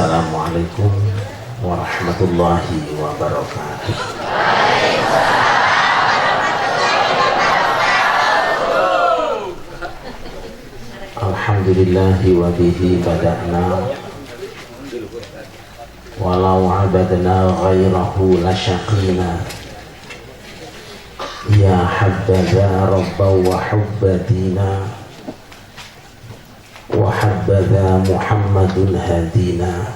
Assalamualaikum warahmatullahi wabarakatuh. Alhamdulillahi wa bihi bada'na walau abadna ghairahu lasyaqina ya habbaza rabba wa hubbadina wa habbaza muhammadun hadina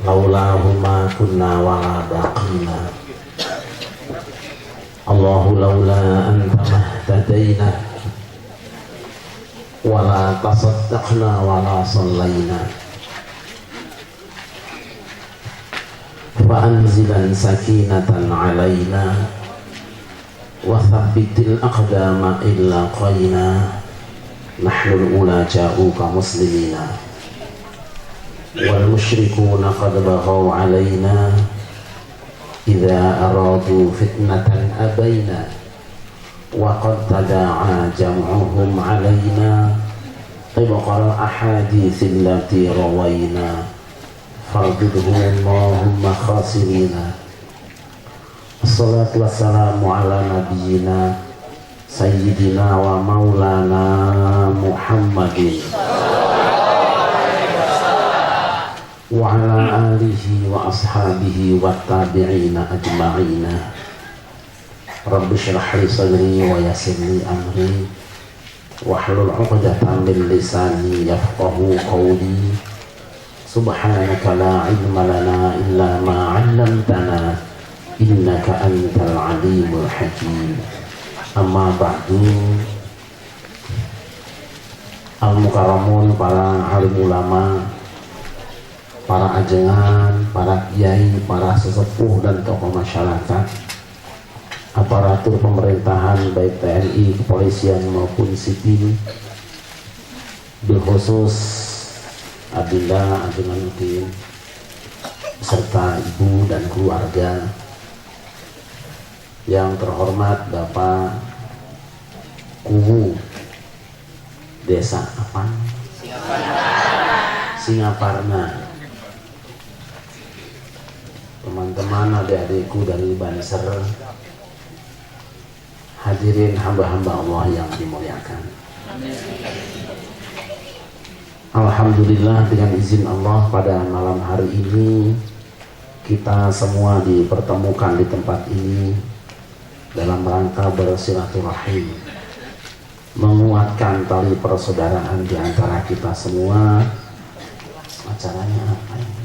laulahuma kunna wala baqina Allahu laula anta mahtadaina wala tasaddaqna wala sallaina fa'anzilan sakinatan alaina wa thabbitil aqdama illa qayna nahnul ula ja'uka muslimina wal musyrikuna qad baghaw alaina idza aradu fitnatan abaina wa qad tada'a jam'uhum alaina tibqal ahadits allati rawaina fardudhum Allahumma khasirina. Assalatu wassalamu ala nabiyyina sayyidina wa maulana Muhammadin wa ala alihi wa ashabihi wa tabi'ina ajma'ina. Rabbi shrah li sadri wa yassir li amri wahlul 'uqdatam min lisani yafqahu qawli. Subhanaka la ilma lana illa ma 'allamtana innaka antal alimul hakim. Amma ba'du. Al-mukarramun, para alim ulama, para ajengan, para kiai, para sesepuh dan tokoh masyarakat, aparatur pemerintahan baik TNI, kepolisian maupun sipil, bilkhusus Adinda, ajengan Udin, serta ibu dan keluarga. Yang terhormat Bapak Kuwu Desa apa? Singaparna. Teman-teman, adik-adikku dari Banser, hadirin hamba-hamba Allah yang dimuliakan. Alhamdulillah, dengan izin Allah pada malam hari ini kita semua dipertemukan di tempat ini dalam rangka bersilaturahim, menguatkan tali persaudaraan di antara kita semua. Acaranya apa ini?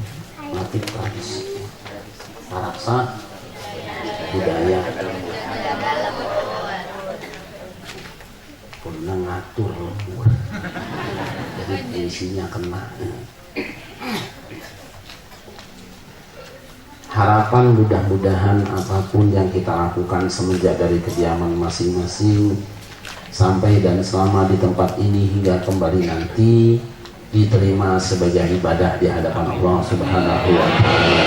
Latih tradisi, paraksa, budaya, pernah ngatur lembur, jadi isinya kena. Harapan mudah-mudahan apapun yang kita lakukan semenjak dari kediaman masing-masing sampai dan selama di tempat ini hingga kembali nanti diterima sebagai ibadah di hadapan Allah Subhanahu wa ta'ala.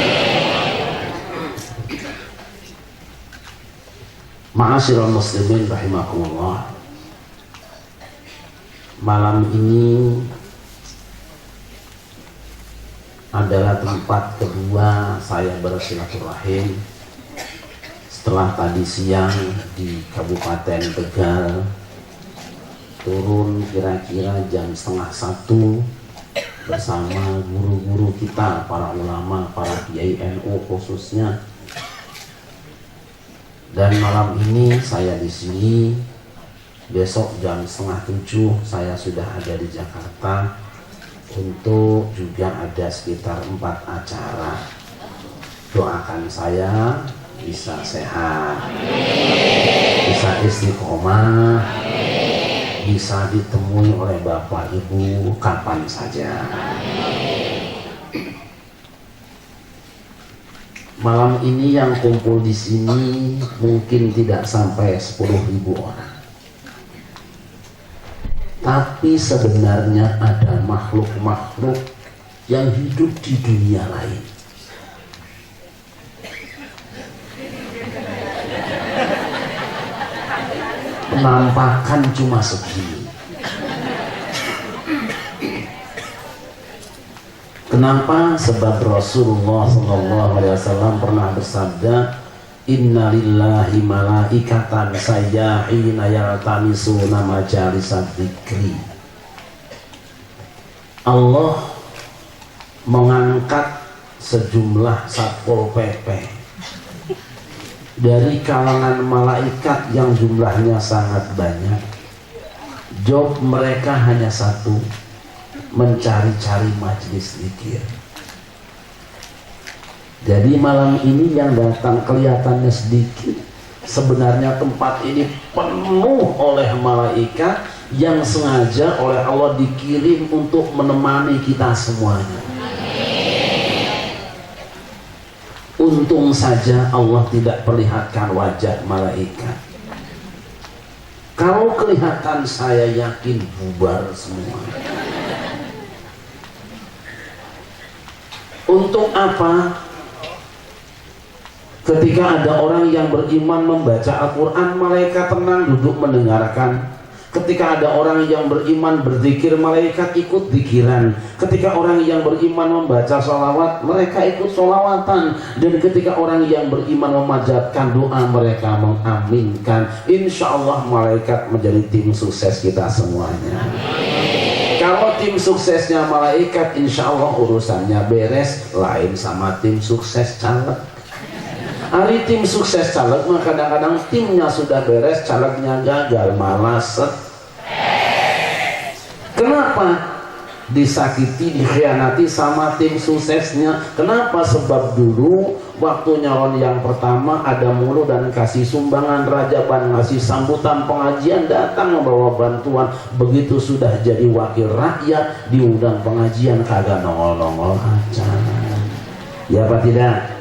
Ma'asyiral muslimin rahimakumullah. Malam ini adalah tempat kedua saya bersilaturahim setelah tadi siang di Kabupaten Tegal, turun kira-kira jam 12:30 bersama guru-guru kita, para ulama, para kiai NU khususnya. Dan malam ini saya di sini, besok jam 6:30 saya sudah ada di Jakarta untuk juga ada sekitar 4 acara. Doakan saya bisa sehat, bisa istiqomah, bisa ditemui oleh Bapak Ibu kapan saja. Malam ini yang kumpul di sini mungkin tidak sampai 10.000 orang. Tapi sebenarnya ada makhluk-makhluk yang hidup di dunia lain. Penampakan cuma segini. Kenapa? Sebab Rasulullah SAW pernah bersabda, Inna lillahi malaikatan sayyahina yaltamisuna majalisad dzikri. Allah mengangkat sejumlah satpol PP dari kalangan malaikat yang jumlahnya sangat banyak. Job mereka hanya satu, mencari-cari majelis zikir. Jadi malam ini yang datang kelihatannya sedikit, sebenarnya tempat ini penuh oleh malaikat yang sengaja oleh Allah dikirim untuk menemani kita semuanya. Untung saja Allah tidak perlihatkan wajah malaikat. Kalau kelihatan, saya yakin bubar semua. Untuk apa? Ketika ada orang yang beriman membaca Al-Quran, malaikat tenang duduk mendengarkan. Ketika ada orang yang beriman berzikir, malaikat ikut zikiran. Ketika orang yang beriman membaca sholawat, mereka ikut sholawatan. Dan ketika orang yang beriman memanjatkan doa, mereka mengaminkan. Insya Allah malaikat menjadi tim sukses kita semuanya. Kalau tim suksesnya malaikat, insya Allah urusannya beres. Lain sama tim sukses caleg. Hari tim sukses caleg mah kadang-kadang timnya sudah beres, calegnya gagal, malas. Kenapa? Disakiti, dikhianati sama tim suksesnya. Kenapa? Sebab dulu waktu nyalon yang pertama ada mulu dan kasih sumbangan, rajaban ngasih sambutan pengajian, datang membawa bantuan. Begitu sudah jadi wakil rakyat, diundang pengajian kagak nongol-nongol aja. Ya apa tidak?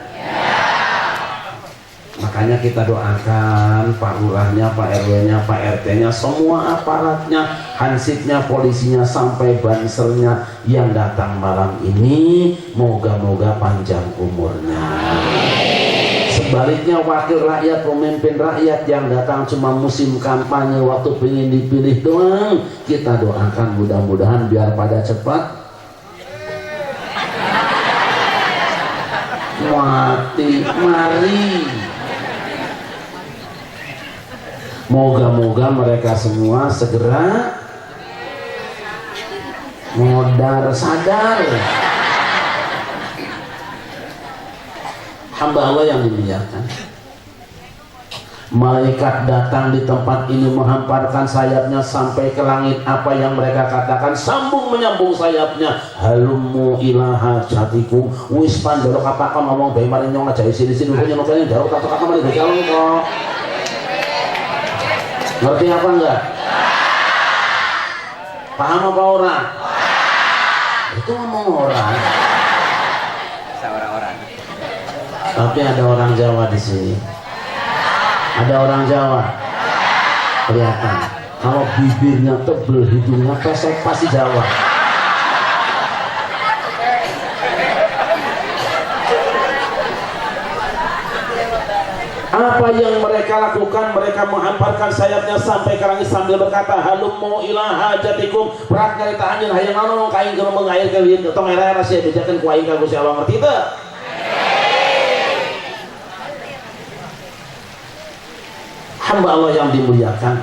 Makanya kita doakan Pak Lurahnya, Pak RW-nya, Pak RT-nya, semua aparatnya, hansipnya, polisinya, sampai bansernya yang datang malam ini, moga-moga panjang umurnya. Sebaliknya wakil rakyat, pemimpin rakyat yang datang cuma musim kampanye, waktu pengen dipilih doang, kita doakan mudah-mudahan biar pada cepat mati. Mari, moga-moga mereka semua segera modar, sadar. Hamba Allah yang dimuliakan, malaikat datang di tempat ini menghamparkan sayapnya sampai ke langit. Apa yang mereka katakan? Sambung menyambung sayapnya. Halumu ilaha jatikum. Wis pandorok apa kan ngomong bae mari nyong aja sini-sini punya nopelnya jauh kata-kata mari jalan kok. Ngerti apa enggak? Paham apa orang? Itu ngomong orang. Orang-orang. Tapi ada orang Jawa di sini. Ada orang Jawa. Kelihatan. Kalau bibirnya tebel, hidungnya pesek, pasti Jawa. Apa yang mereka lakukan? Mereka menghamparkan sayapnya sampai ke langit sambil berkata, halummu ila hajatikum. Berat kali tahanin hayang naon kain keur mengair ke lieu tong era rahasia bejakeun ku aing ka Gusti Allah, ngerti teu? Hamba Allah yang dimuliakan,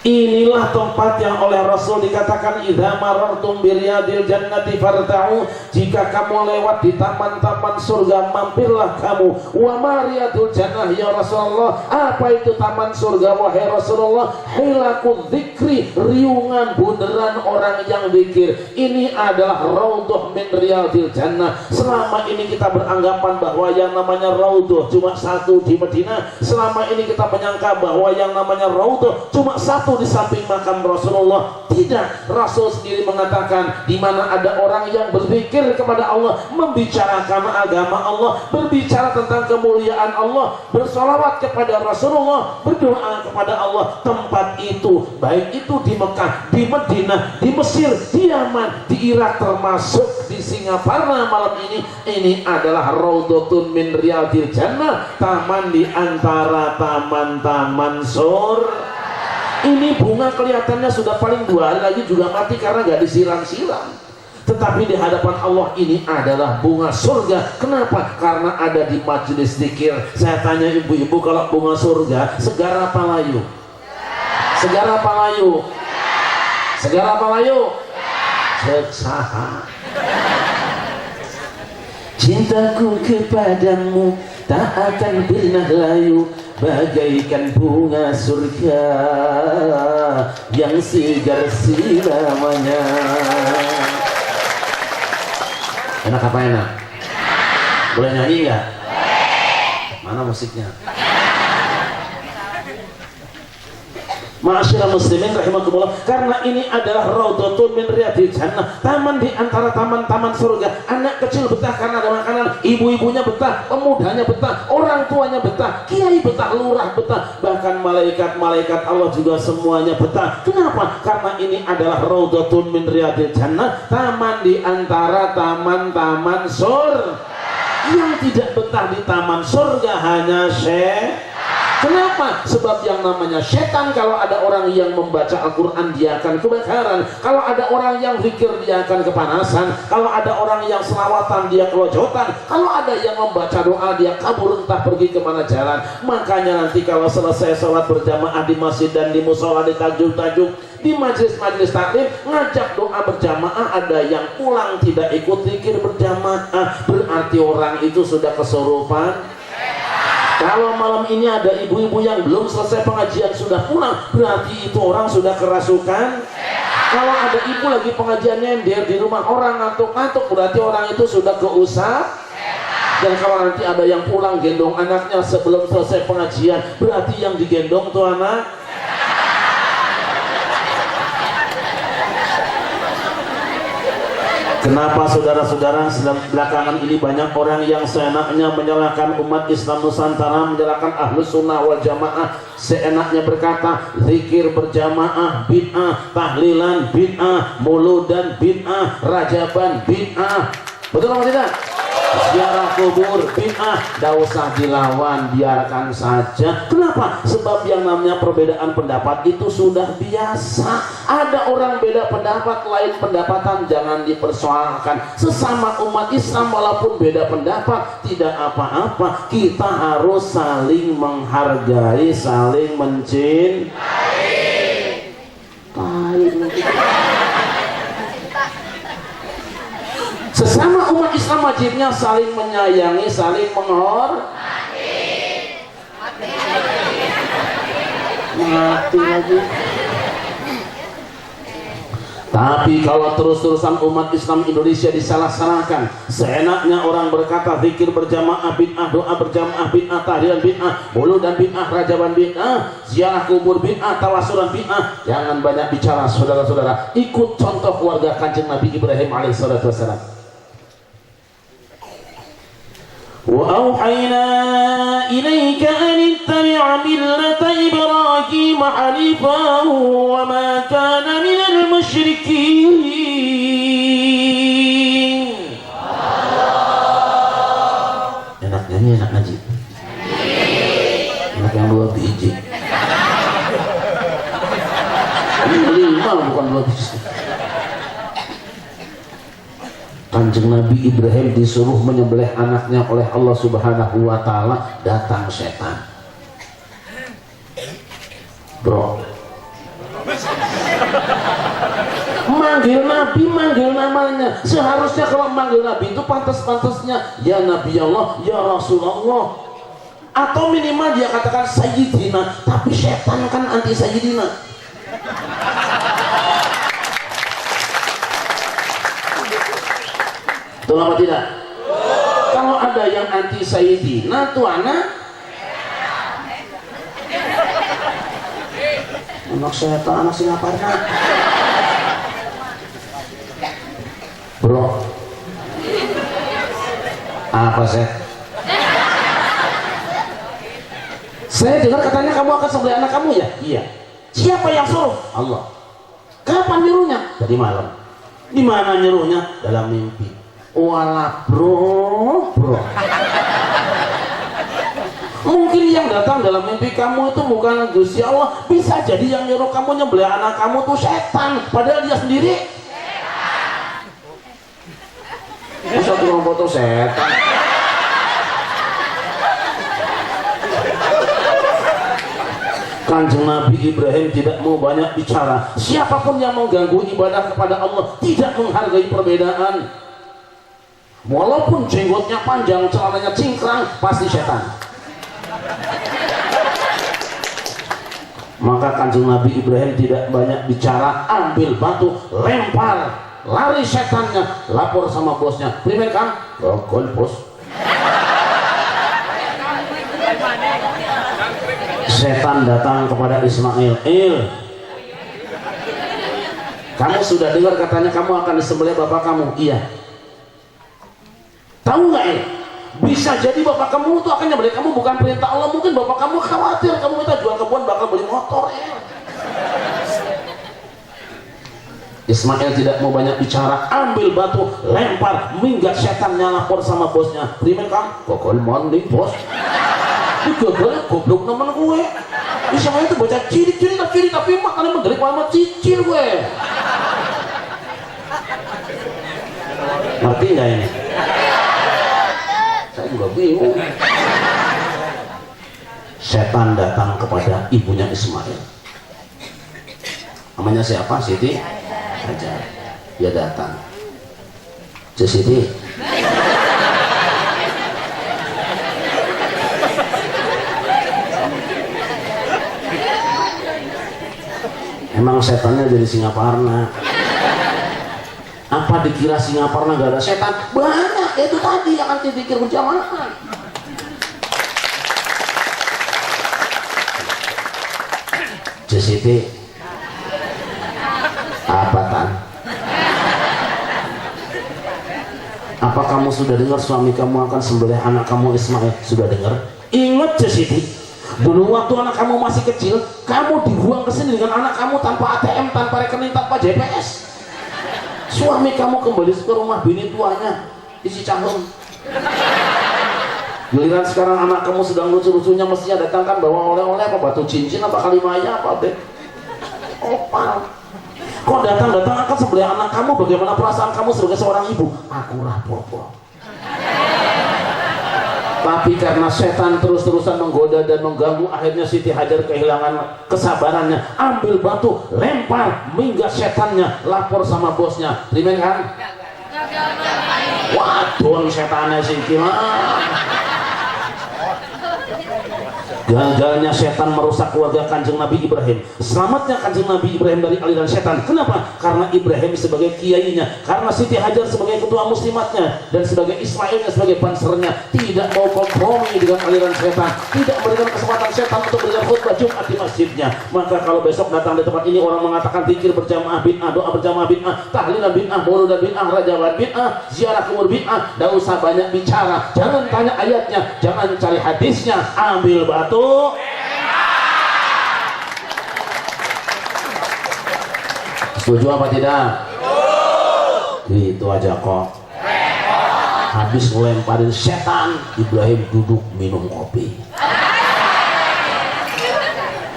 inilah tempat yang oleh Rasul dikatakan idza marartum biryadil jannati farta'u. Jika kamu lewat di taman-taman surga, mampirlah kamu. Wa mariyadul jannah ya Rasulullah. Apa itu taman surga wahai Rasulullah? Hilakul dzikri, riungan bunderan orang yang zikir. Ini adalah raudhah min riyadil jannah. Selama ini kita beranggapan bahwa yang namanya raudhah cuma satu di Madinah. Selama ini kita menyangka bahwa yang namanya raudhah cuma satu di samping makam Rasulullah. Tidak, Rasul sendiri mengatakan di mana ada orang yang berzikir kepada Allah, membicarakan agama Allah, berbicara tentang kemuliaan Allah, bersolawat kepada Rasulullah, berdoa kepada Allah, tempat itu, baik itu di Mekah, di Madinah, di Mesir, di Yaman, di Irak, termasuk di Singapura malam ini adalah raudhatun min riyadil jannah, taman di antara taman-taman surga. Ini bunga kelihatannya sudah paling 2 hari lagi juga mati karena gak disiram-siram. Tetapi di hadapan Allah ini adalah bunga surga. Kenapa? Karena ada di majelis zikir. Saya tanya ibu-ibu, kalau bunga surga segar apa layu? Segar apa layu? Segar apa layu? Sesaha. Cintaku kepadamu tak akan pernah layu, bagaikan bunga surga yang segar selamanya. Enak apa enak? Boleh nyanyi nggak? Mana musiknya? Ma'asyiral muslimin rahimakumullah, karena ini adalah raudhatun min riyadil jannah, taman di antara taman-taman surga. Anak kecil betah karena ada makanan, ibu-ibunya betah, pemudanya betah, orang tuanya betah, kiai betah, lurah betah, bahkan malaikat-malaikat Allah juga semuanya betah. Kenapa? Karena ini adalah raudhatun min riyadil jannah, taman di antara taman-taman surga. Yang tidak betah di taman surga hanya syaitan. Kenapa? Sebab yang namanya setan, kalau ada orang yang membaca Al-Quran dia akan kebakaran, kalau ada orang yang zikir dia akan kepanasan, kalau ada orang yang selawatan dia kelojotan, kalau ada yang membaca doa dia kabur entah pergi kemana jalan. Makanya nanti kalau selesai sholat berjamaah di masjid dan di musola, di tajuk-tajuk, di majelis-majelis taklim, ngajak doa berjamaah, ada yang pulang tidak ikut zikir berjamaah, berarti orang itu sudah kesurupan. Kalau malam ini ada ibu-ibu yang belum selesai pengajian sudah pulang, berarti itu orang sudah kerasukan. Kalau ada ibu lagi pengajian nyender di rumah orang ngantuk-ngantuk, berarti orang itu sudah keusap. Dan kalau nanti ada yang pulang gendong anaknya sebelum selesai pengajian, berarti yang digendong tuh anak. Kenapa saudara-saudara belakangan ini banyak orang yang seenaknya menyalahkan umat Islam Nusantara, menyalahkan Ahlus Sunnah wal Jamaah, seenaknya berkata zikir berjamaah bid'ah, tahlilan bid'ah, muludan bid'ah, rajaban bid'ah. Betul apa tidak? Ziarah kubur bid'ah, tidak usah dilawan, biarkan saja. Kenapa? Sebab yang namanya perbedaan pendapat itu sudah biasa. Ada orang beda pendapat, lain pendapatan, jangan dipersoalkan. Sesama umat Islam walaupun beda pendapat tidak apa-apa, kita harus saling menghargai, saling mencintai. Sesama umat Islam wajibnya saling menyayangi, saling menghormati. Mati lagi. Tapi kalau terus-terusan umat Islam Indonesia disalah-salahkan, seenaknya orang berkata zikir berjamaah bid'ah, doa berjamaah bid'ah, tahlilan bid'ah, mulut dan bid'ah, rajaban bid'ah, ziarah kubur bid'ah, tawasulan bid'ah. Jangan banyak bicara saudara-saudara, ikut contoh keluarga Kanjeng Nabi Ibrahim alaihissalatu wassalam. وَأَوْحَيْنَا إِلَيْكَ أَنِ اتَّبِعْ مِلَّةَ إِبْرَاهِيمَ حَنِيفًا وَمَا كَانَ مِنَ الْمُشْرِكِينَ. Enak nyanyi, enak ngaji. Enak yang 2 biji. Ini 5 bukan 2 biji. Kanjeng Nabi Ibrahim disuruh menyembelih anaknya oleh Allah Subhanahu wa Ta'ala, datang setan. Bro, manggil Nabi, manggil namanya. Seharusnya kalau manggil Nabi itu pantas-pantasnya ya Nabi Allah, ya Rasulullah, atau minimal dia katakan Sayyidina. Tapi setan kan anti Sayyidina. Betul apa tidak? Kalau ada yang anti Sayyidina tuh anak setan, anak Singaparna. Bro, apa sih? Saya dengar katanya kamu akan sembelih anak kamu ya? Iya. Siapa yang suruh? Allah. Kapan nyuruhnya? Tadi malam. Di mana nyuruhnya? Dalam mimpi. Walah bro, mungkin yang datang dalam mimpi kamu itu bukan Gusti Allah, bisa jadi yang nyuruh kamu nyembelih anak kamu tuh setan, padahal dia sendiri setan. Bisa tukang foto setan. Kanjeng Nabi Ibrahim tidak mau banyak bicara. Siapapun yang mengganggu ibadah kepada Allah tidak menghargai perbedaan. Walaupun jenggotnya panjang, celananya cingkrang, pasti setan. Maka Kanjeng Nabi Ibrahim tidak banyak bicara, ambil batu, lempar, lari setannya, lapor sama bosnya. Primer kan? Gol bos. Setan datang kepada Ismail. Kamu sudah dengar katanya kamu akan disembelih bapak kamu? Iya. Tahu nggak bisa jadi bapak kamu itu akan nyembelih kamu bukan perintah Allah. Mungkin bapak kamu khawatir kamu minta jual kebun bakal beli motor. Ismail tidak mau banyak bicara, ambil batu, lempar, minggat setannya, lapor sama bosnya. Primer kan? Pokoknya mandi bos. Ini gagal, goblok nemen gue. Ismail itu baca ciri tapi makanya mendelik lama cicil gue. Ngerti nggak ini? Saya juga bingung. Setan datang kepada ibunya Ismail. Namanya siapa? Siti Hajar. Dia datang. Siti. Emang setannya jadi Singaparna. Apa dikira Singaparna gak ada setan? Banyak, itu tadi yang anti pikir berjamaah. JCT apa tan? Apa kamu sudah dengar suami kamu akan sembelih anak kamu Ismail? Sudah dengar? Ingat JCT, dulu waktu anak kamu masih kecil, kamu dibuang ke sini dengan anak kamu tanpa ATM, tanpa rekening, tanpa JPS. Suami kamu kembali ke rumah bini tuanya isi cahung. Giliran sekarang anak kamu sedang lucu-lucunya mestinya datangkan bawa oleh-oleh apa batu cincin apa kalimaya apa be opal. Kok datang-datang akan sembelih anak kamu? Bagaimana perasaan kamu sebagai seorang ibu? Aku rapopo. Tapi karena setan terus-terusan menggoda dan mengganggu, akhirnya Siti Hajar kehilangan kesabarannya, ambil batu, lempar, minggat setannya, lapor sama bosnya. Terima kan? Waduh, setannya Siti mah. Gagalnya setan merusak keluarga Kanjeng Nabi Ibrahim. Selamatnya Kanjeng Nabi Ibrahim dari aliran setan. Kenapa? Karena Ibrahim sebagai kiainya, karena Siti Hajar sebagai ketua muslimatnya, dan sebagai Ismailnya sebagai pansernya tidak mau kompromi dengan aliran setan, tidak memberikan kesempatan setan untuk berikan khutbah Jumat di masjidnya. Maka kalau besok datang di tempat ini orang mengatakan zikir berjamaah bid'ah, doa berjamaah bid'ah, tahlilan bid'ah, mauludan bid'ah, rajawan bid'ah, ziarah kubur bid'ah, tidak usah banyak bicara, jangan tanya ayatnya, jangan cari hadisnya, ambil batu. Setuju apa tidak? Gitu aja kok. Habis ngelemparin setan, Ibrahim duduk minum kopi.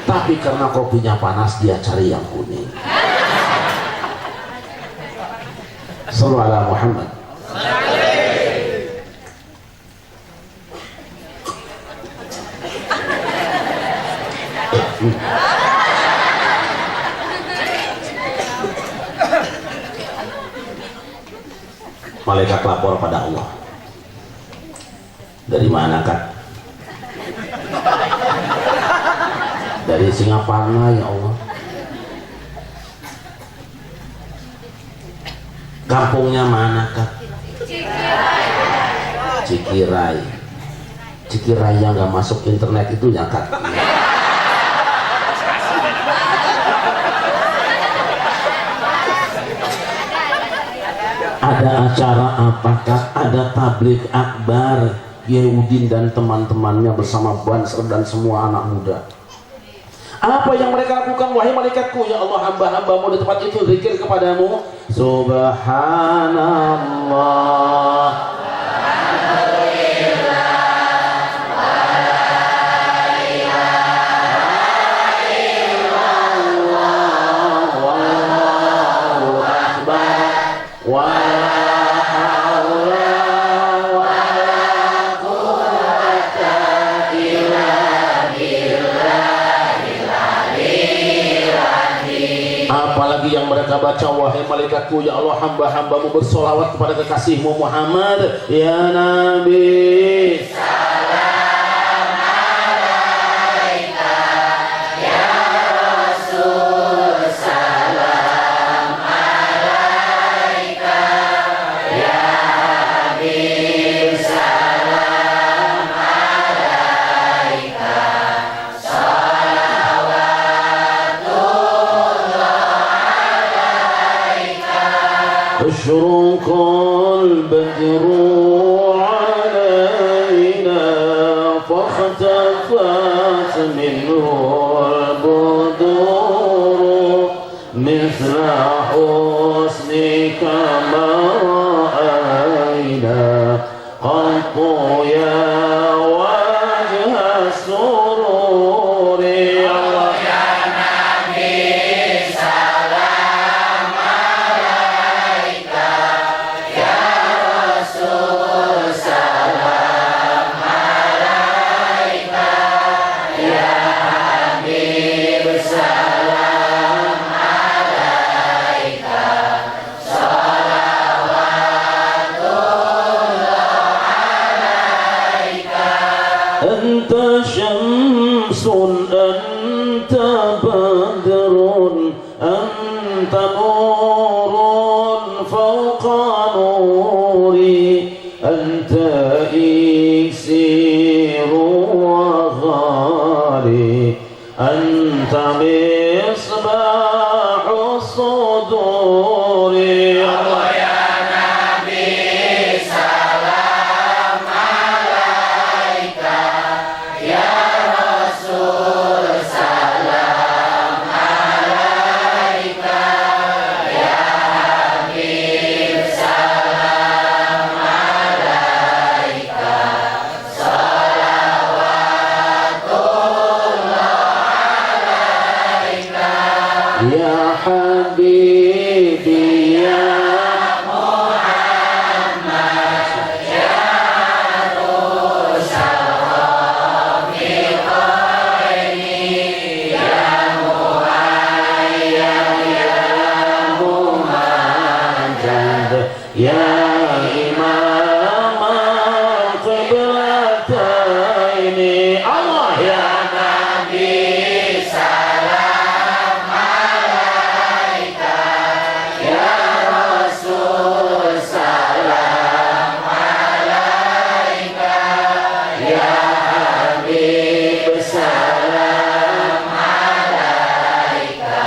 Tapi karena kopinya panas, dia cari yang kuning. Sallu ala Muhammad. Malaikat lapor pada Allah. Dari mana kan? Dari Singaparna ya Allah. Kampungnya mana kan? Cikirai. Cikirai yang nggak masuk internet itu ya kan? Ada acara apakah? Ada tablik akbar Yehudin dan teman-temannya bersama Banser dan semua anak muda. Apa yang mereka lakukan? Wahai malaikatku, ya Allah, hamba-hambamu di tempat itu zikir kepadamu. Subhanallah. Wala haula apalagi yang mereka baca, wahai malaikatku ya Allah, hamba-hambamu bersolawat kepada kekasihmu Muhammad ya Nabi. Salam alaika ya Rasul, salam alaika ya Habib, salam alaika, أشرق البدر علينا فاختفت منه البدور مثل حسنك ما رأينا قط يا وجه السرور. أنت شمس أنت بدر أنت نور فوق نوري أنت إكسير وغالي أنت مصباح الصدور. Allah ya Nabi, salam alaika ya Rasul, salam alaika ya Habib, salam alaika, salawatullah alaika ya Habibi ya ya Imam al-Qiblataini. Allah ya Nabi, salam alaika ya Rasul, salam alaika ya Habib, salam alaika,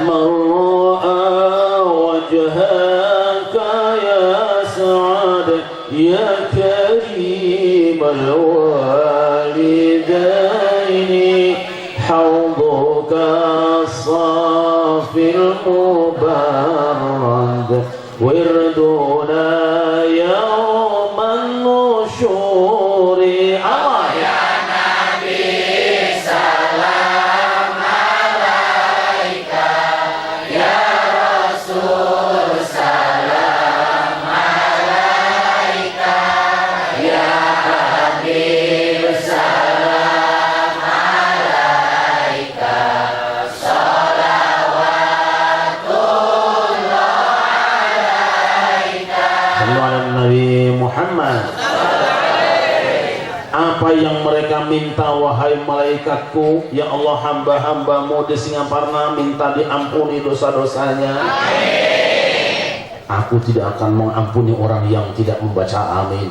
من رأى وجهك يا سعد يا كريم الوالدين حوضك الصافي المبرد وردنا يوم النشور. الله ya Nabi, salam alaika ya Rasul, salam alaika ya Habib, salam alaika, salawatullah alaika. Sallu ala Nabi Muhammad. Apa yang mereka minta wahai malaikatku ya Allah, hamba-hambamu di Singaparna minta diampuni dosa-dosanya. Aku tidak akan mengampuni orang yang tidak membaca amin.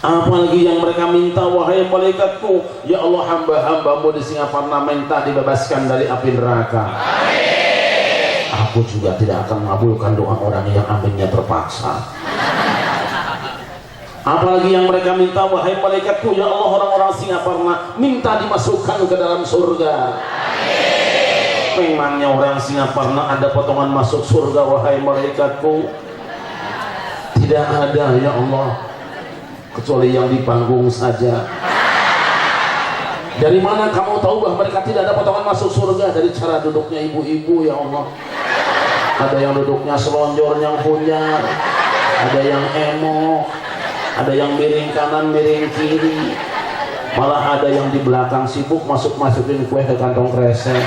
Apalagi yang mereka minta wahai malaikatku ya Allah, hamba-hambamu di Singaparna minta dibebaskan dari api neraka. Aku juga tidak akan mengabulkan doa orang yang aminnya terpaksa. Apalagi yang mereka minta wahai malaikatku ya Allah, orang-orang Singaparna minta dimasukkan ke dalam surga. Memangnya orang Singaparna ada potongan masuk surga wahai malaikatku? Tidak ada ya Allah, kecuali yang di panggung saja. Dari mana kamu tahu bahwa mereka tidak ada potongan masuk surga? Dari cara duduknya ibu-ibu ya Allah. Ada yang duduknya selonjor yang punya, ada yang emo, ada yang miring kanan miring kiri, malah ada yang di belakang sibuk masukin kue ke kantong kresek.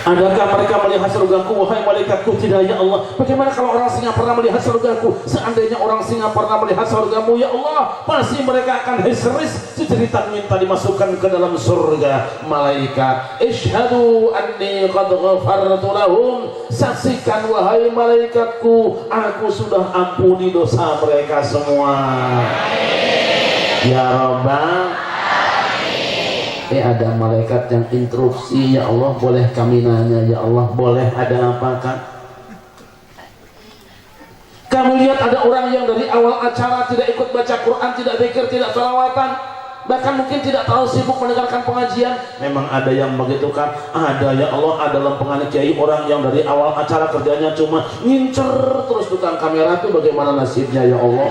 Adakah mereka melihat surgaku? Wahai malaikatku, tidak ya Allah. Bagaimana kalau orang singa pernah melihat surgaku? Seandainya orang singa pernah melihat surgamu ya Allah, pasti mereka akan histeris cerita minta dimasukkan ke dalam surga. Malaikat, Ishhadu anni qad ghafartu lahum. Saksikan wahai malaikatku, aku sudah ampuni dosa mereka semua. Ya Rabbah. Ada malaikat yang interupsi, ya Allah boleh kami nanya, ya Allah boleh, ada apakah? Kamu lihat ada orang yang dari awal acara tidak ikut baca Quran, tidak zikir, tidak sholawatan, bahkan mungkin tidak terlalu sibuk mendengarkan pengajian. Memang ada yang begitu kan? Ada ya Allah, ada lempengan kiai orang yang dari awal acara kerjanya cuma ngincer terus tukang kamera, itu bagaimana nasibnya ya Allah?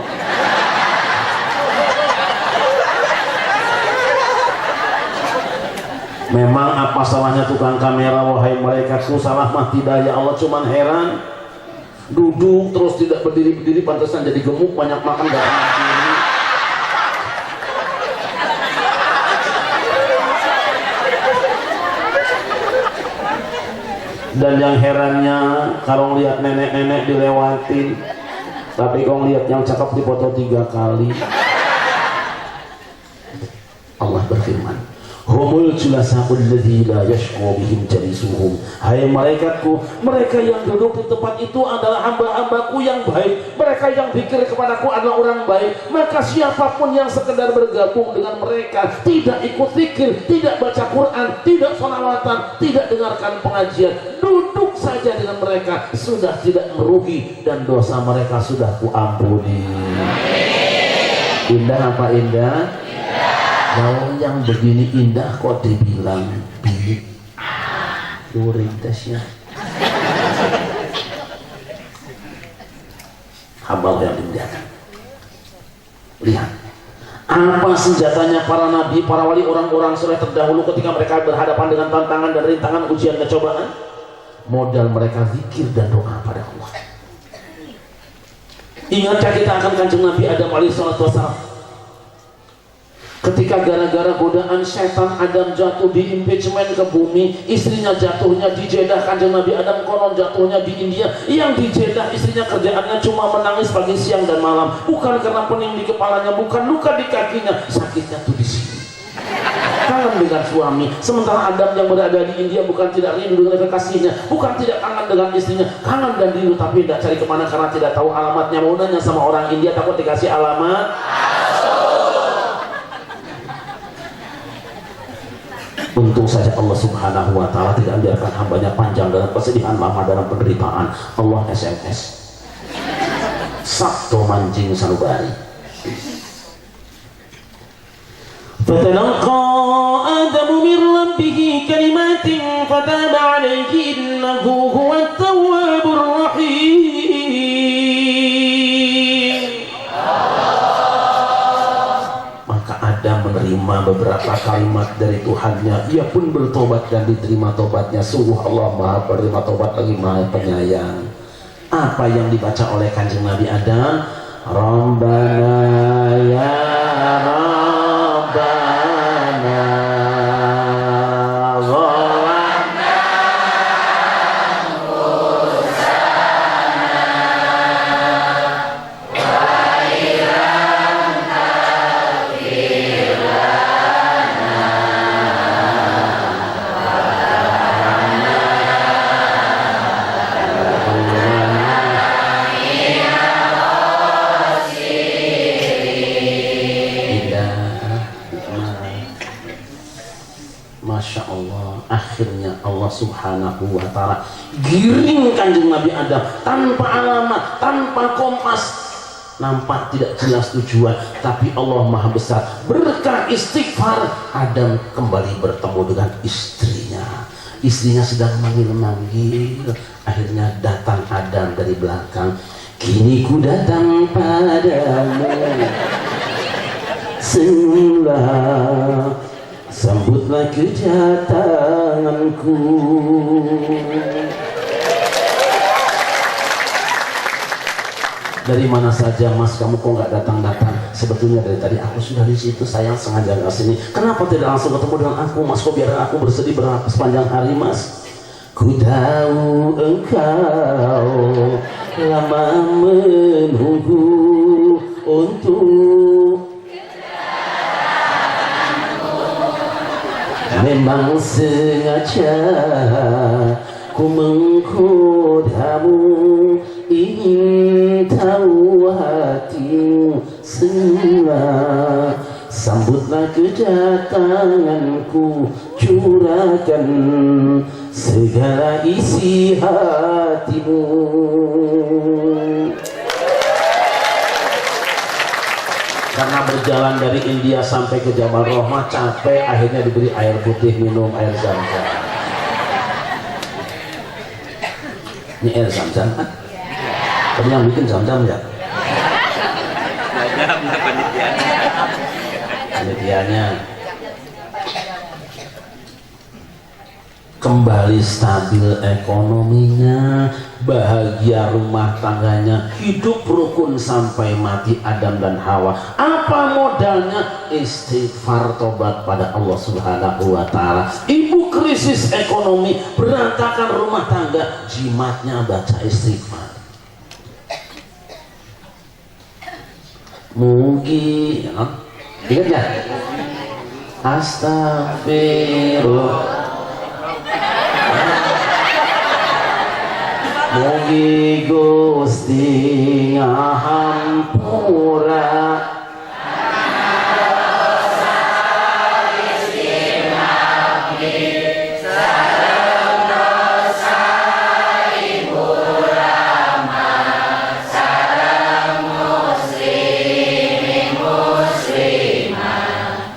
Memang apa salahnya tukang kamera wahai malaikatku? Salah mah tidak ya Allah, cuman heran duduk terus tidak berdiri-berdiri, pantesan jadi gemuk, banyak makan gak enak kiri. Dan yang herannya kalau lihat nenek-nenek dilewatin, tapi kalau lihat yang cakep dipoto 3 kali. Allah berfirman, humul julasaul ladzi la yashqa bihim jalisuhum. Hai malaikatku, mereka yang duduk di tempat itu adalah hamba-hambaku yang baik, mereka yang zikir kepadaku adalah orang baik. Maka siapapun yang sekedar bergabung dengan mereka, tidak ikut zikir, tidak baca Quran, tidak sholawatan, tidak dengarkan pengajian, duduk saja dengan mereka, sudah tidak merugi dan dosa mereka sudah kuampuni. Indah apa indah? Kalau yang begini indah kok dibilang bilik orientasinya. Hamba yang dimuliakan, lihat apa senjatanya para nabi, para wali, orang-orang soleh terdahulu ketika mereka berhadapan dengan tantangan dan rintangan, ujian dan cobaan. Modal mereka zikir dan doa pada Allah. Ingatkah kita akan kanjeng Nabi Adam alaihissalam? Ketika gara-gara godaan setan Adam jatuh di impeachment ke bumi, istrinya jatuhnya di Jeddah. Kanjeng Nabi Adam konon jatuhnya di India. Yang di Jeddah istrinya kerjaannya cuma menangis pagi, siang dan malam. Bukan karena pening di kepalanya, bukan luka di kakinya, sakitnya tuh di sini. Kangen dengan suami. Sementara Adam yang berada di India bukan tidak rindu dengan kekasihnya, bukan tidak kangen dengan istrinya, kangen dan rindu, tapi tidak cari kemana karena tidak tahu alamatnya. Mau nanya sama orang India, takut dikasih alamat. Untung saja Allah subhanahu wa ta'ala tidak membiarkan hambanya panjang dalam kesedihan, lama dalam penderitaan. Allah SMS Sabtu mancing sanubari. Fatalaqa Adamu min rabbihi kalimatin fataba alaihi innahu huwat tawwabur rahim. Adam menerima beberapa kalimat dari Tuhannya, ia pun bertobat dan diterima tobatnya. Sungguh Allah Maha penerima tobat lagi Maha penyayang. Apa yang dibaca oleh kanjeng Nabi Adam? Rabbana ya Rabbana akhirnya Allah subhanahu wa ta'ala giring kanjeng Nabi Adam tanpa alamat, tanpa kompas, nampak tidak jelas tujuan, tapi Allah maha besar. Berkah istighfar, Adam kembali bertemu dengan istrinya. Istrinya sedang manggil-manggil, akhirnya datang Adam dari belakang. Kini ku datang padamu, senyumlah, sambutlah kedatanganku. Dari mana saja mas, kamu kok nggak datang-datang? Sebetulnya dari tadi aku sudah di situ, sayang sengaja nggak sini. Kenapa tidak langsung ketemu dengan aku mas? Kok biarkan aku bersedih sepanjang hari mas? Ku tahu engkau lama menunggu untuk memang sengaja ku menggodamu, ingin tahu hatimu semua. Sambutlah kedatanganku, curahkan segala isi hatimu. Karena berjalan dari India sampai ke Jabal Rahmah capek, akhirnya diberi air putih minum, air zam-zam. Ini air zam-zam kan? Kamu yang bikin zam-zam ya? Penelitiannya kembali stabil ekonominya, bahagia rumah tangganya, hidup rukun sampai mati Adam dan Hawa. Apa modalnya? Istighfar, tobat pada Allah Subhanahu wa Ta'ala. Ibu krisis ekonomi, berantakan rumah tangga, jimatnya baca istighfar. Mugi, ingat ya? Astagfirullah. Mugi Gusti ngahampura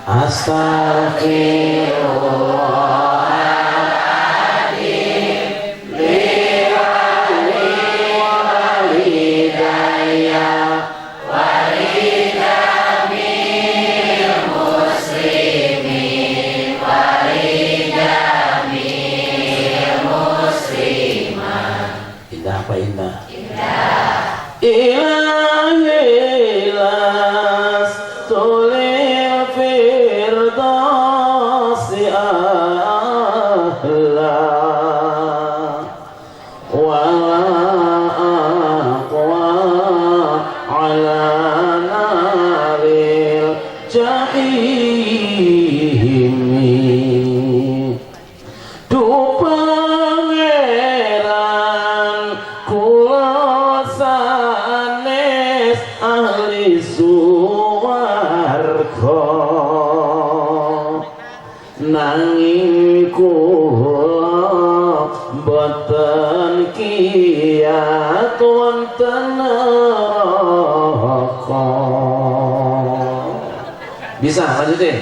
Astagfirullahaladzim liwali walidayya walidamil muslimin walidamil muslimat. Indah apa indah? Indah. Ilahilas tulil firdausi ahla wa aqwa ala naril jahimi. Du pangeran kula sanes ahli suwarga, nanging kula boten kiyat wonten neraka. Bisa lanjutin?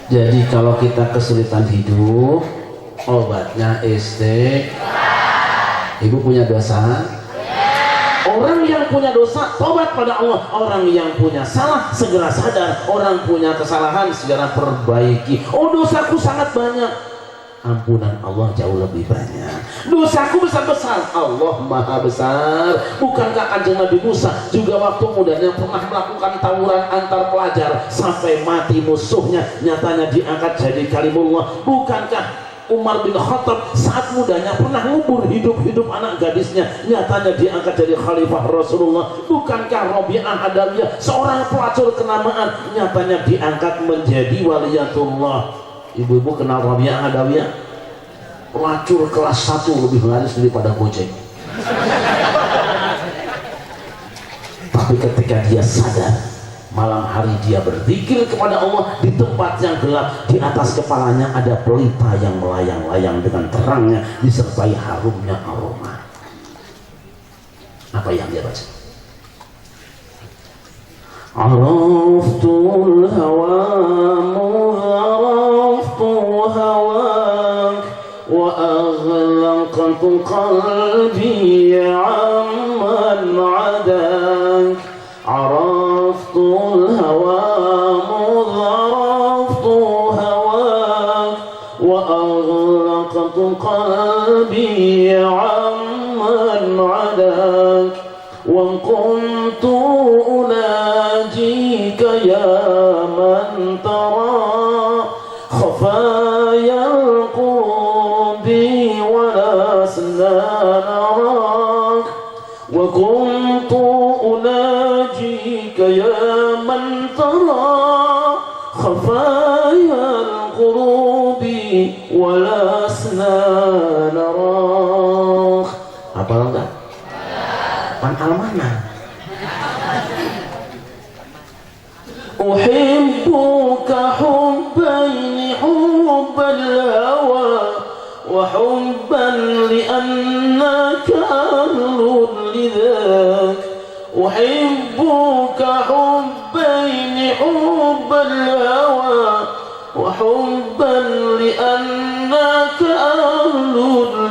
Jadi kalau kita kesulitan hidup, obatnya istighfar. Ibu punya dosa? Orang yang punya dosa, tobat pada Allah. Orang yang punya salah, segera sadar. Orang punya kesalahan, segera perbaiki. Oh, dosaku sangat banyak. Ampunan Allah jauh lebih banyak. Dosaku besar-besar, Allah maha besar. Bukankah Kanjeng Nabi Musa juga waktu mudanya pernah melakukan tawuran antar pelajar sampai mati musuhnya, nyatanya diangkat jadi kalimullah. Bukankah Umar bin Khattab saat mudanya pernah ngubur hidup-hidup anak gadisnya, nyatanya diangkat jadi khalifah Rasulullah? Bukankah Rabi'ah Adawiyah seorang pelacur kenamaan, nyatanya diangkat menjadi waliyatullah? Ibu-ibu kenal Rabi'ah Adawiyah? Pelacur kelas 1 lebih laris daripada Gojek. Tapi ketika dia sadar, malam hari dia berzikir kepada Allah di tempat yang gelap, di atas kepalanya ada pelita yang melayang-layang dengan terangnya disertai harumnya aroma. Apa yang dia baca? Araftul hawa mu'araftu hawak wa aghlaqtu qalbi amman adak. Araftul hawa mu'araftu hawak wa وأغلقت قلبي عمن عداك وكنت أناجيك يا من ترى خفايا القلوب ولسنا نراك وكنت أناجيك يا من ترى خفايا القلوب ولسنا نراك. Hafal enggak? Hafal mana? أحبك حبين حب الهوى وحبا لأنك أهل لذاك أحبك حبين حب الهوى وحبا لأنك أهل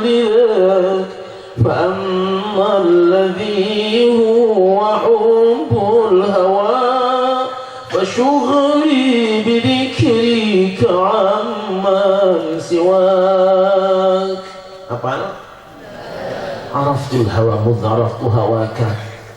لذاك فأما الذي هو حب الهوى فشغلي بذكرك عمن سواك. Apa? Araftul hawa mudh araftu hawaka.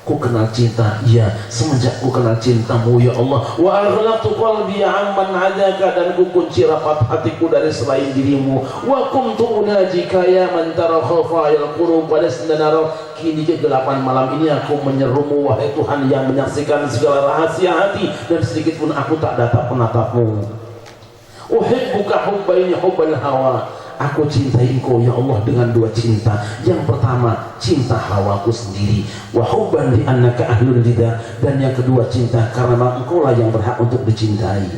Ku kenal cinta, ya semenjak ku kenal cintamu ya Allah. Wa aghlaqtu qalbi amman adaka, dan ku kunci rapat hatiku dari selain dirimu. Wa kuntu unajika ya man tara khafayal qulub walasna nara. Kini kegelapan malam ini aku menyerumu wahai Tuhan yang menyaksikan segala rahasia hati, dan sedikit pun aku tak dapat menatapmu. Uhibbuka hubbaini hubbal hawa. Aku cintai engkau ya Allah dengan dua cinta. Yang pertama cinta hawaku sendiri, wa hubban li annaka ahlun lidzak, dan yang kedua cinta karena engkau lah yang berhak untuk dicintai.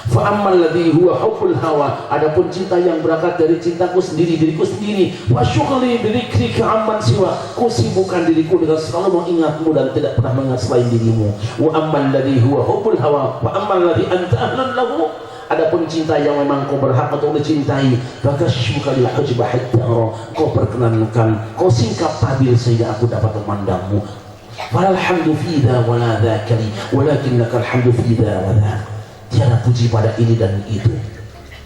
Fa ammal ladzi huwa hubbul hawa, adapun cinta yang berangkat dari cintaku sendiri, diriku sendiri, wa syughli bi dzikrika amman siwa, ku sibukkan diriku dengan selalu mengingatmu dan tidak pernah mengingat selain dirimu. Wa ammal ladzi huwa hubbul hawa wa ammal ladzi anta ahlun lahu, adapun cinta yang memang kau berhak untuk dicintai, maka syuka lil hujbah hatta kau perkenankan, kau singkap tabir sehingga aku dapat memandangmu. Walal hamdu fi dha wa la dzakari walakinnaka alhamdu fi dha wa dha. Tiada puji pada ini dan itu,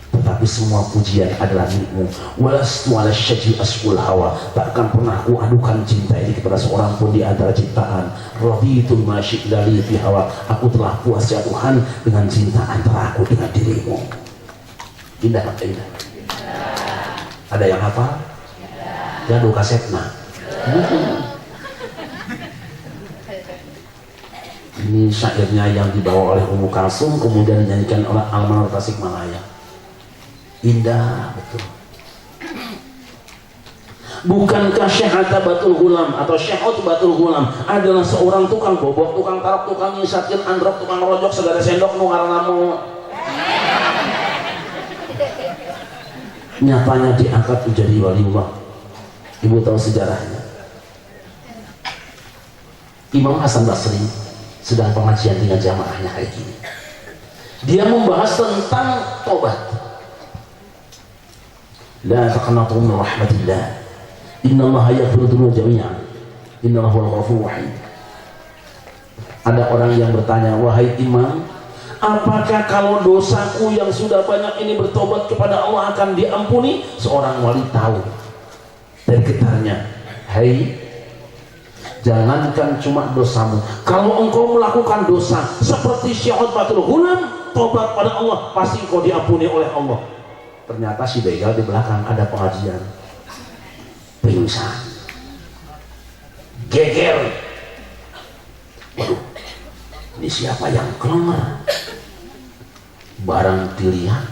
tetapi semua pujian adalah milikmu. Walastu ala syaj'i asqul hawa, takkan pernah aku adukan cinta ini kepada seorang pun di antara ciptaan. Raditu ma syi'ta li fi hawa, aku telah puas ya Tuhan dengan cinta antara aku dengan dirimu. Indah tak indah? Ada yang hafal? Jadu kasetna. Ini syairnya yang dibawa oleh Ummu Kalsum, kemudian dinyanyikan oleh Al-Manar Tasikmalaya. Indah betul. Bukankah Syekh Atabatul Ghulam atau Syekh Utbatul Ghulam adalah seorang tukang bobok, tukang taruh, tukang nyisatin androk, tukang rojok, segala sendok nu ngaranamo. Nyatanya diangkat menjadi waliullah. Ibu tahu sejarahnya. Imam Hasan Basri sedang pengajian dengan jamaahnya hari ini. Dia membahas tentang tobat. La taqnatu min rahmatillah. Innallaha yaghfiru dzunuba jami'an. Innallaha huwal ghafurur rahim. Ada orang yang bertanya, wahai imam, apakah kalau dosaku yang sudah banyak ini bertobat kepada Allah akan diampuni? Seorang wali tahu dari getarnya, hai, jangankan cuma dosamu, kalau engkau melakukan dosa seperti Syekh Utbatul Ghulam, tobat pada Allah pasti engkau diampuni oleh Allah. Ternyata si begal di belakang ada pengajian, pingsan, geger. Waduh, ini siapa yang kelemar? Barang dilihat,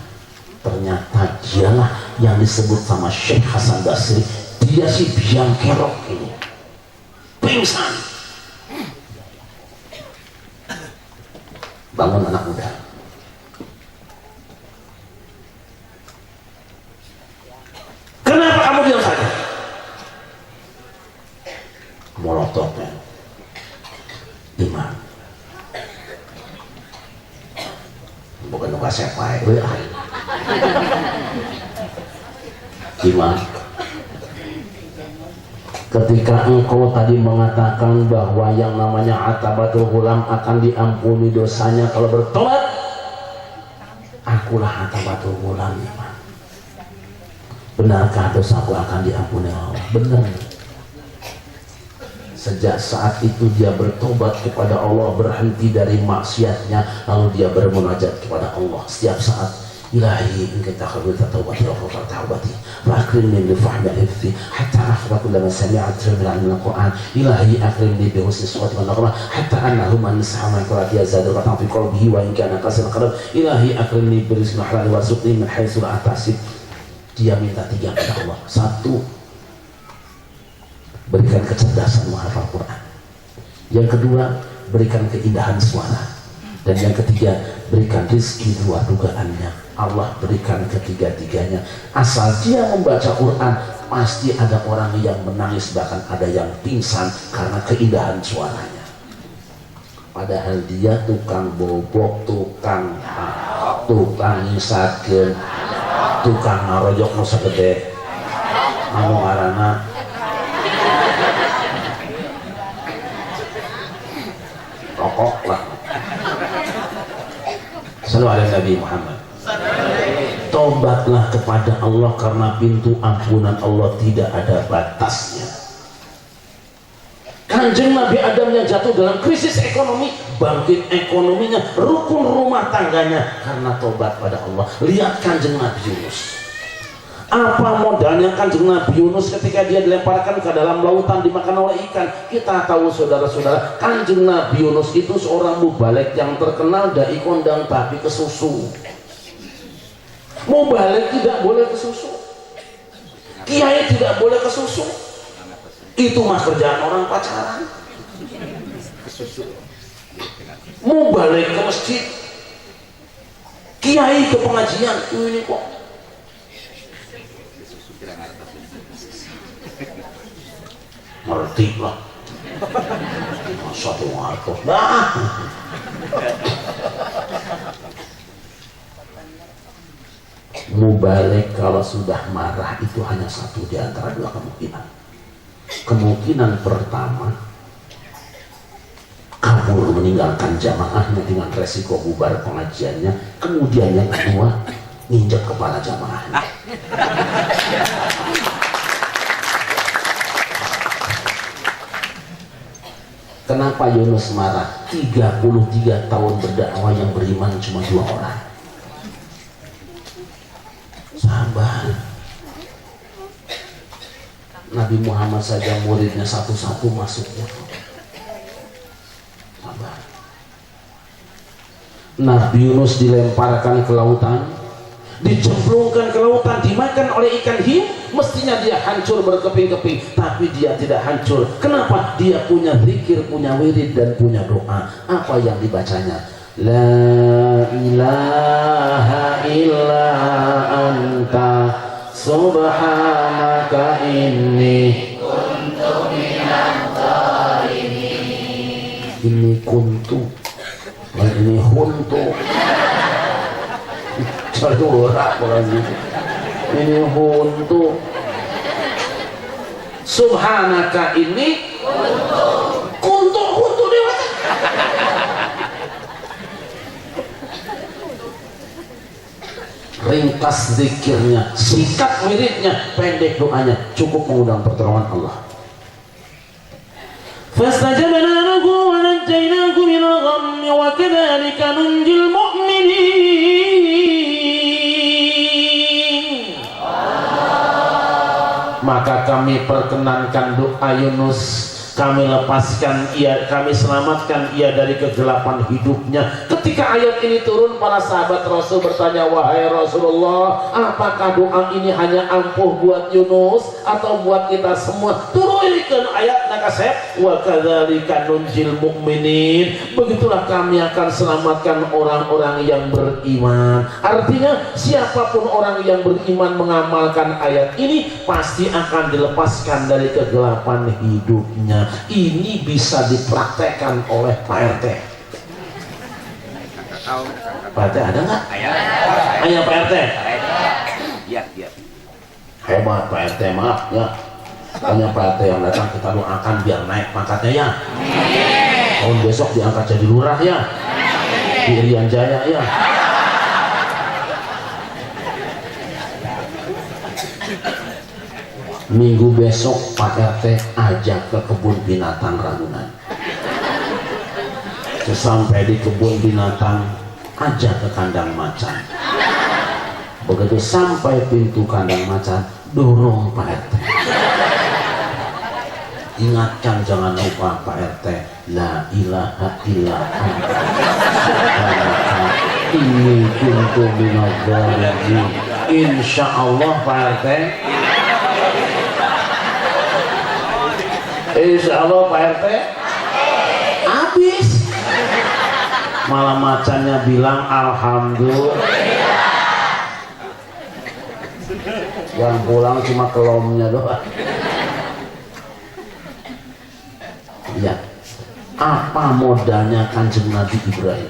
ternyata dialah yang disebut sama Syekh Hasan Basri. Dia si biang kerok ini, pingsan. Bangun anak muda. Kenapa kamu diam saja? Molototnya Imam, bukan nuka siapa ya? Imam, ketika engkau tadi mengatakan bahwa yang namanya Atabatul Ghulam akan diampuni dosanya kalau bertobat, akulah Atabatul Ghulam, Imam. benarkah dosaku akan diampuni Allah? Benar. Sejak saat itu dia bertobat kepada Allah, berhenti dari maksiatnya, lalu dia bermunajat kepada Allah setiap saat. Ilahi in kunta qabilta taubati wa ghafarta taubati wa akrimni bi fahmi hifzi hatta akhra kull ma sami'at min al-Qur'an. Ilahi akrimni bi husni suwati wa naghma hatta annahu man sahama qira'ati yazadu qatan fi qalbihi wa in kana qasir qalb. Ilahi akrimni bi rizqin halal warzuqni min haitsu la ahtasib. Dia minta 3 kepada Allah. 1, berikan kecerdasan menghafal Quran. Yang kedua, berikan keindahan suara. Dan yang ketiga, berikan rezeki 2 dugaannya. Allah berikan ketiga-tiganya. Asal dia membaca Quran, pasti ada orang yang menangis, bahkan ada yang pingsan karena keindahan suaranya. Padahal dia tukang bobok, tukang nyisakeun, tukang ngaroyok nu sagede anu ngaranna rokok lah. Sallu ala Nabi Muhammad. Tobatlah kepada Allah karena pintu ampunan Allah tidak ada batasnya. Kanjeng Nabi Adam yang jatuh dalam krisis ekonomi, bangkit ekonominya, rukun rumah tangganya karena tobat pada Allah. Lihat Kanjeng Nabi Yunus. Apa modalnya Kanjeng Nabi Yunus ketika dia dilemparkan ke dalam lautan dimakan oleh ikan? Kita tahu saudara-saudara, Kanjeng Nabi Yunus itu seorang mubalek yang terkenal dai kondang tapi kesusu. Mubalek tidak boleh kesusu, kiai tidak boleh kesusu. Itu mah kerjaan orang pacaran. Mubalek ke masjid, kiai ke pengajian, ini kok ngerti lah. Satu ngatos dah. Mubalek kalau sudah marah itu hanya 1 di antara 2 kemungkinan. Kemungkinan pertama, kabur meninggalkan jamaahnya dengan resiko bubar pengajiannya. Kemudian yang kedua, nginjek kepala jamaahnya. Kenapa Yunus marah? 33 tahun berdakwah yang beriman cuma 2 orang. Sabar. Nabi Muhammad saja muridnya satu-satu masuknya. Sabar. Nabi Yunus dilemparkan ke lautan, dicemplungkan ke lautan, dimakan oleh ikan hiu. Mestinya dia hancur berkeping-keping, tapi dia tidak hancur. Kenapa? Dia punya zikir, punya wirid, dan punya doa. Apa yang dibacanya? La ilaha illa anta subhanaka inni kuntu minadh dhalimin. Ini kuntu, ini huntu. Cadurak orang gitu. Ini huntu. Subhanaka ini kuntu dewasa. Ringkas zikirnya, singkat wiridnya, pendek doanya, cukup mengundang pertolongan Allah. Fastajabna lahu wa najjaynahu minal ghammi wa kadzalika nunjil mu'minin. Maka kami perkenankan doa Yunus, kami lepaskan ia, kami selamatkan ia dari kegelapan hidupnya. Ketika ayat ini turun, para sahabat Rasul bertanya, wahai Rasulullah, apakah doa ini hanya ampuh buat Yunus atau buat kita semua? Turunkan ayat nakasep, wa kadzalika nunjil mu'minin. Begitulah kami akan selamatkan orang-orang yang beriman. Artinya siapapun orang yang beriman mengamalkan ayat ini pasti akan dilepaskan dari kegelapan hidupnya. Ini bisa dipraktekkan oleh Pak RT. Pak RT ada nggak? Ayah Pak RT. Iya. Hebat Pak RT, maaf ya. Hanya Pak RT yang datang kita doakan biar naik pangkatnya ya. Tahun besok diangkat jadi lurah ya. Di Irian Jaya ya. Minggu besok Pak RT ajak ke kebun binatang Ragunan. Sesampai di kebun binatang ajak ke kandang macan. Begitu sampai pintu kandang macan, dorong Pak RT. Ingatkan jangan lupa Pak RT, la ilaha illallah. Ini kuntu minadh-dhalimin. Insya Allah Pak RT. Insya Allah Pak RT. Habis. Malah macannya bilang alhamdulillah. Yang pulang cuma kelomnya doang. Ya, apa modalnya Kanjeng Nabi Ibrahim?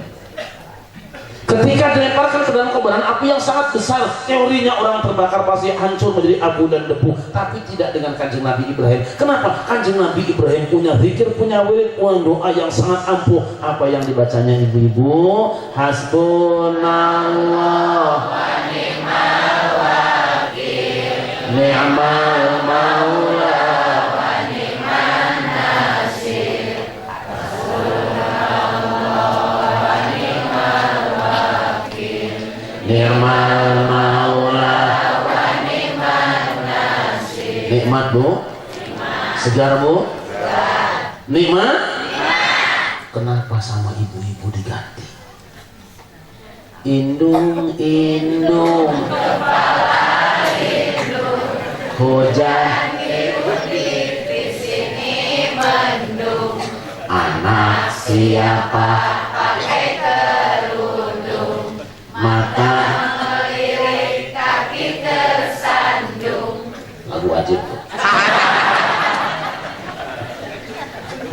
Ketika dilemparkan ke dalam kobaran api yang sangat besar, teorinya orang terbakar pasti hancur menjadi abu dan debu, tapi tidak dengan Kanjeng Nabi Ibrahim. Kenapa? Kanjeng Nabi Ibrahim punya zikir, punya wirid, punya doa yang sangat ampuh. Apa yang dibacanya ibu-ibu? Hasbunallah wa ni'mal wakil, ni'mal maula wa ni'man nasir. Ni'mal maula wa ni'man nasir. Nikmat bu? Segar bu? Nikmat? Kenapa sama ibu-ibu diganti? Indung, indung, kepala indung, hujan di sini mendung. Anak siapa pakai kerudung, mata melirik, kaki tersandung. Lagu wajib tuh.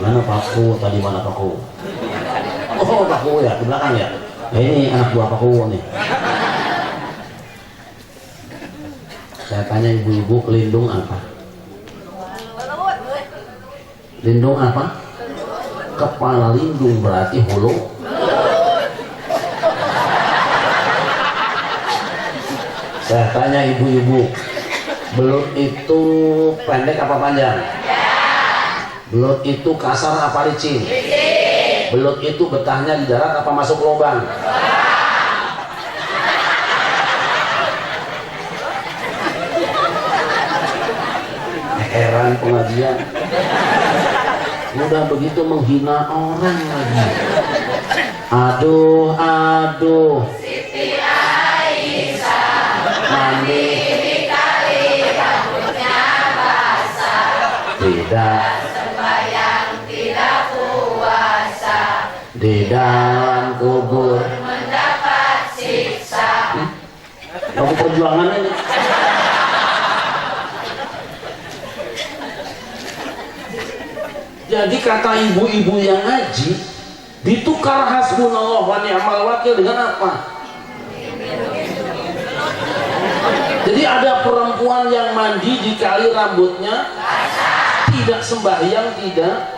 Mana Pakku? Tadi mana Pakku? Oh Pakku ya, di belakang ya. Nah, ini anak buah Pakku nih. Saya tanya ibu-ibu, lindung apa? Lindung apa? Kepala lindung berarti hulu. Saya tanya ibu-ibu, belut itu pendek apa panjang? Belut itu kasar apa licin? Belut itu betahnya di darat apa masuk lubang? Heran pengajian. Udah begitu menghina orang lagi. Aduh, aduh. Siti Aisyah mandi di kali, rambutnya basah. Tidak sembahyang, tidak puasa. Di dalam kubur mendapat siksa. Lagu perjuangan ini. Jadi kata ibu-ibu yang ngaji, ditukar hasbunallah wa ni'mal wakil dengan apa? Jadi ada perempuan yang mandi di kali, rambutnya tidak sembahyang, tidak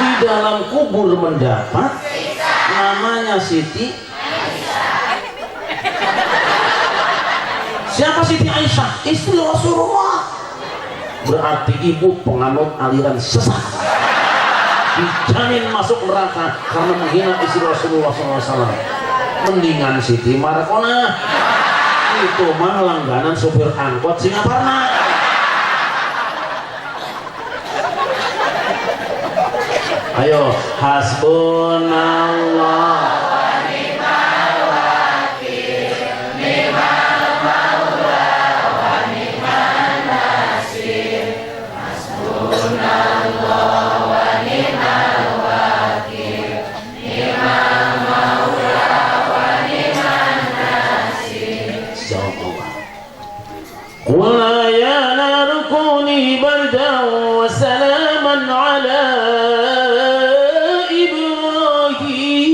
di dalam kubur mendapat, namanya Siti. Siapa Siti Aisyah? Istri Rasulullah. Berarti ibu penganut aliran sesat, dijamin masuk neraka karena menghina istri Rasulullah SAW. Mendingan Siti Markona, itu mah langganan supir angkot Singaparna. Ayo, hasbunallah wa ni'mal wakil, ni'mal maula wa ni'man nasir. Hasbunallah wa ni'mal wakil, ni'mal maula wa ni'man nasir. Jawab Allah. Qul ya narkuni bardan wa salaman ala Ibrahim.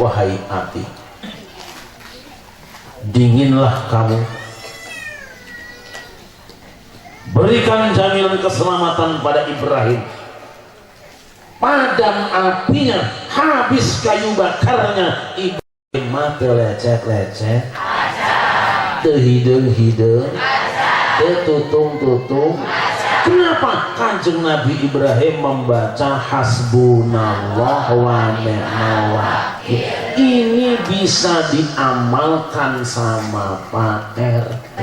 Wahai api, dinginlah kamu, berikan jaminan keselamatan pada Ibrahim. Padam apinya, habis kayu bakarnya, Ibrahim mah teu lecet-lecet, teu hideung-hideung, teu tutung-tutung. Kenapa Kanjeng Nabi Ibrahim membaca hasbunallah wa ni'mal wakil? Ini bisa diamalkan sama Pak RT.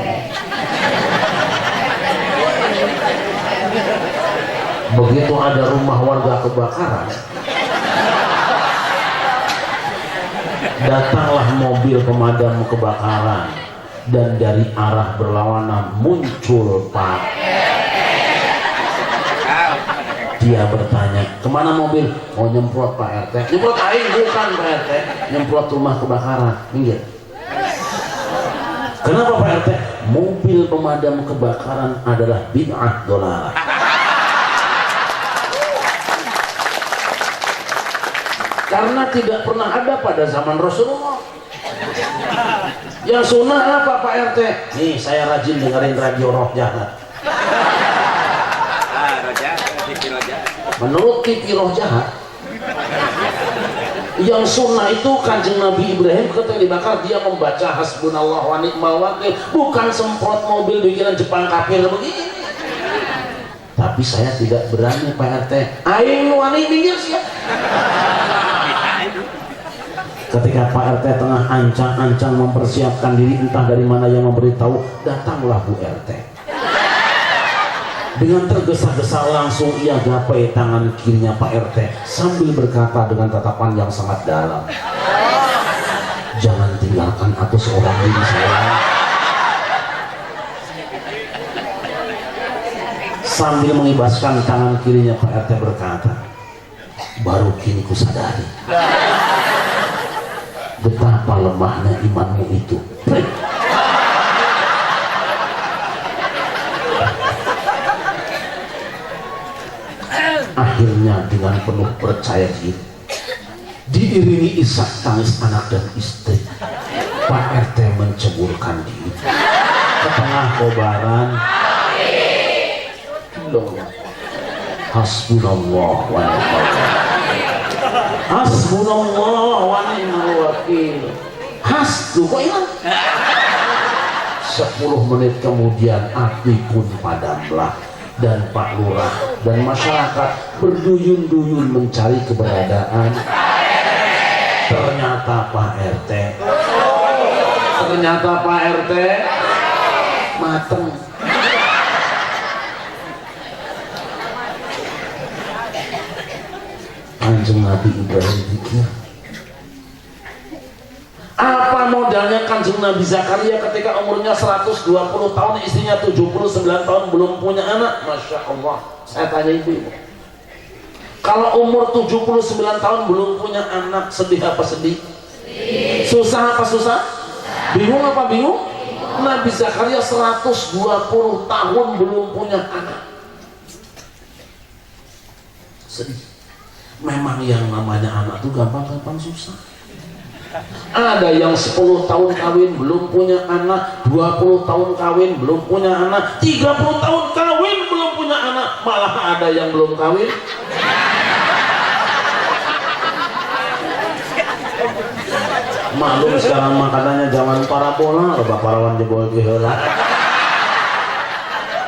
Begitu ada rumah warga kebakaran, datanglah mobil pemadam kebakaran dan dari arah berlawanan muncul Pak. Dia bertanya, kemana mobil? Oh, nyemprot Pak RT. Nyemprot air bukan Pak RT, nyemprot rumah kebakaran. Minggir. Kenapa Pak RT? Mobil pemadam kebakaran adalah bid'ah dolalah. Karena tidak pernah ada pada zaman Rasulullah. Yang sunnah apa Pak RT? Nih, saya rajin dengerin radio Roh Jahat. Menurut TV Roh Jahat, yang sunnah itu Kanjeng Nabi Ibrahim ketika dibakar dia membaca hasbunallah wa ni'mal wakil, bukan semprot mobil bikinan Jepang kafir begini. Tapi saya tidak berani Pak RT. Aing wani minggir sih. Ketika Pak RT tengah ancang-ancang mempersiapkan diri, entah dari mana yang memberitahu, datanglah Bu RT. Dengan tergesa-gesa langsung ia gapai tangan kirinya Pak RT sambil berkata dengan tatapan yang sangat dalam, jangan tinggalkan aku seorang diri saya. Sambil mengibaskan tangan kirinya Pak RT berkata, baru kini ku sadari betapa lemahnya imanmu itu. Akhirnya dengan penuh percaya diri, diiringi isak tangis anak dan istri, Pak RT menceburkan diri ke tengah kobaran. Hasbunallah wa ni'mal wakil. Hasbunallah wa ni'mal wakil. Hasbu kok hilang? 10 menit kemudian api pun padamlah dan Pak Lurah dan masyarakat berduyun-duyun mencari keberadaan. Ternyata Pak RT mateng. Kanjeng Nabi Ibrahim pikir, apa modalnya Kanjeng Nabi Zakaria ketika umurnya 120 tahun, istrinya 79 tahun belum punya anak? Masya Allah. Saya tanya ibu, kalau umur 79 tahun belum punya anak, sedih apa sedih? Susah apa susah? Bingung apa bingung? Nabi Zakaria 120 tahun belum punya anak, sedih. Memang yang namanya anak itu gampang-gampang susah. Ada yang 10 tahun kawin belum punya anak, 20 tahun kawin belum punya anak, 30 tahun kawin belum punya anak, malah ada yang belum kawin. Maklum sekarang makanannya zaman parabola, loba parawan jebol ge heula.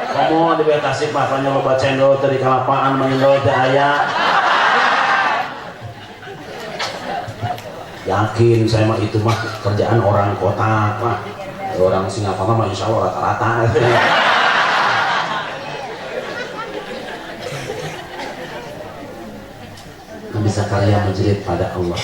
Kamu di Bekasi papanya loba cendol teh di kalapaan mengendol teh aya. Yakin saya mah itu mah kerjaan orang kota mah, orang Singapura mah insya Allah rata-rata. Nabi Zakaria menjerit pada Allah,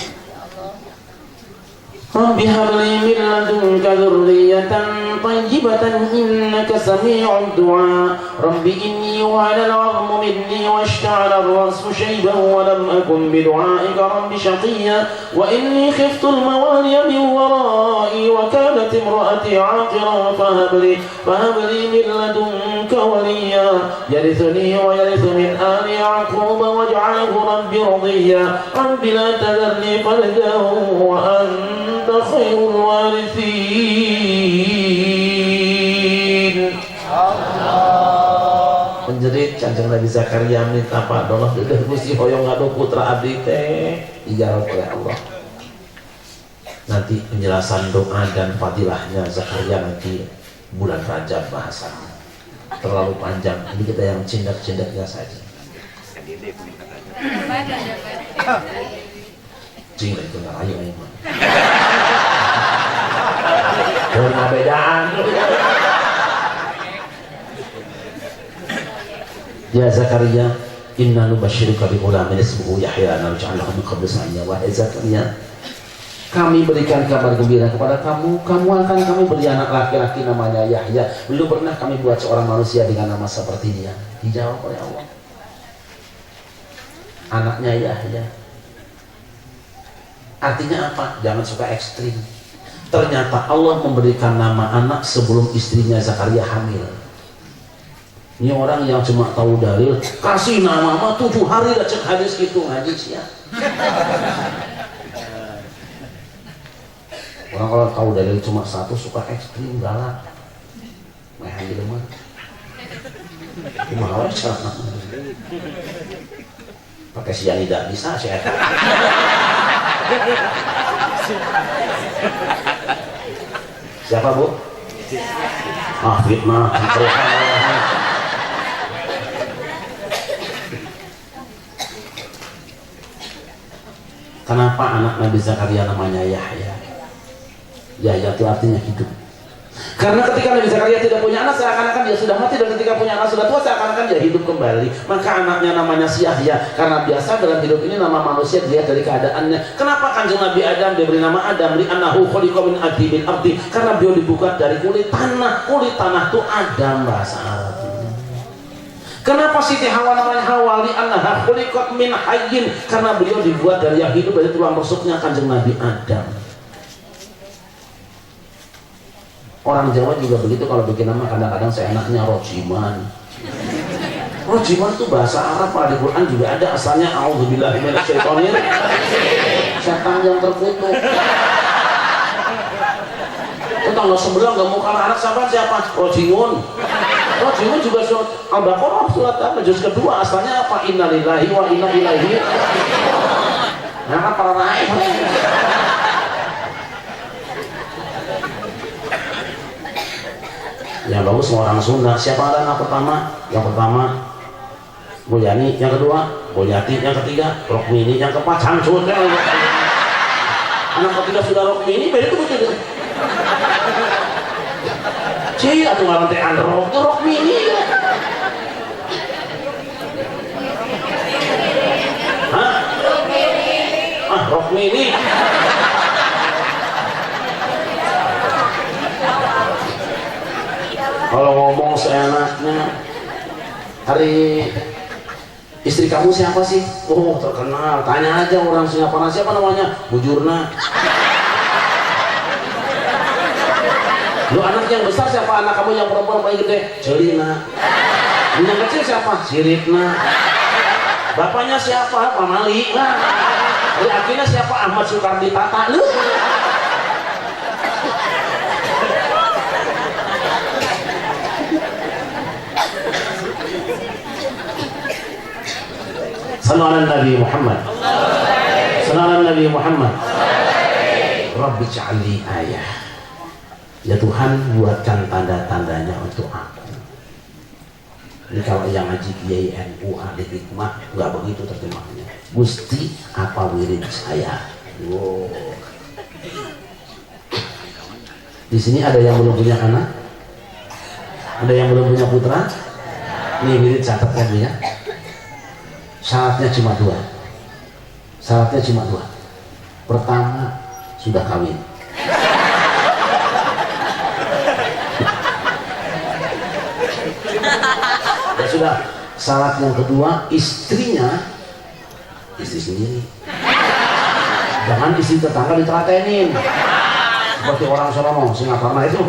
Rabbi habli min ladunka dzurriyyatan thayyibatan innaka sami'ud du'a. Rabbi inni wahana al-'azmu minni washta'ala ar-ra'su shayban wa lam akun bidu'aika rabbi shaqiyya wa inni khiftu al-mawaliya min wara'i wa kanat imra'ati 'aqiran fahabli min ladunka waliyya yarithuni wa yarithu min ali ya'qub waj'alhu rabbi radiyya. Rabbi la tadharni fardan wa anta khairul warithin. Menjerit Kanjeng Nabi Zakaria minta Pak Dono deudeuh Gusti hoyong ngadu putra abdi teh dijarot oleh Allah. Nanti penjelasan doa dan fadilahnya Zakaria nanti bulan Rajab bahasannya. Terlalu panjang. Ini kita yang cendak-cendaknya saja. Cing itu nggak ayo ayo. Punya bedaan. Ya Zakaria, inna nubashiruka bi ghulamin ismuhu Yahya naj'alahu min qabli samia. Wahai Zakaria, kami berikan kabar gembira kepada kamu. Kamu akan kami beri anak laki-laki namanya Yahya. Belum pernah kami buat seorang manusia dengan nama seperti dia. Dijawab oleh Allah. Anaknya Yahya. Artinya apa? Jangan suka ekstrim. Ternyata Allah memberikan nama anak sebelum istrinya Zakaria hamil. Ini orang yang cuma tahu dalil, kasih nama mah 7 hari dah cek hadis gitu ngaji sih ya. Orang kalau tahu dalil cuma 1 suka ekstrim galak. Mah hamil mah. Kumaha cara. Pakai sianida bisa saya. Siapa Bu? Ah fitnah. Kenapa anak Nabi Zakaria namanya Yahya? Yahya itu artinya hidup. Karena ketika Nabi Zakaria tidak punya anak, seakan-akan dia sudah mati, dan ketika punya anak sudah tua, seakan-akan dia hidup kembali. Maka anaknya namanya si Yahya, karena biasa dalam hidup ini nama manusia dilihat dari keadaannya. Kenapa Kanjeng Nabi Adam diberi nama Adam? Li'annahu khuliqa min adibin ardi, karena beliau dibuat dari kulit tanah. Kulit tanah itu Adam bahasa Arab. Kenapa Siti Hawa namanya Hawa? Li'annaha khuliqat min hayyin, karena beliau dibuat dari yang hidup, dari tulang rusuknya Kanjeng Nabi Adam. Orang Jawa juga begitu, kalau bikin nama kadang-kadang seenaknya Rojiman. Rojiman itu bahasa Arab, pada di Quran juga ada asalnya a'udzubillahi minasyaitonir setan yang terkutuk. Tetangga sebelah nggak mau kalah anak siapa? Rojimun. Rojimun juga surat Al-Baqarah surat apa? Juz kedua asalnya apa? Innalillahi wa inna ilaihi. Nah kan para rakyat. Yang bagus semua orang Sunda. Siapa anak pertama? Yang pertama Mulyani, yang kedua Mulyati, yang ketiga Rokmini, yang keempat Samsun. Anak ketiga sudah Rokmini, beda tuh betul. Cih, atau ngalan teh Androk, itu Rokmini. Hah? Ah, Rokmini. Kalau ngomong seenaknya, hari istri kamu siapa sih? Oh terkenal, tanya aja orang Singapura, siapa namanya? Bujurna. Lu anak yang besar siapa? Anak kamu yang perempuan paling gede? Celina. Yang kecil siapa? Siritna. Bapaknya siapa? Pak Mali. Nah, akhirnya siapa? Ahmad Soekardi Tata. Lu. Sallallahu Nabi Muhammad. Sallallahu Nabi Muhammad. Rabbi ja'alli ayah. Ya Tuhan, buatkan tanda-tandanya untuk aku. Ini kalau yang ngaji Kiai NU ahli hikmah nggak begitu terjemahnya. Gusti apa wirid saya? Wow. Di sini ada yang belum punya anak? Ada yang belum punya putra? Ini wirid catatkan ya. Syaratnya cuma 2. Syaratnya cuma 2. Pertama, sudah kawin. Ya sudah. Syarat yang kedua, istrinya istri sendiri. Jangan istri tetangga ditelatenin. Seperti orang Sorono, Singapura itu.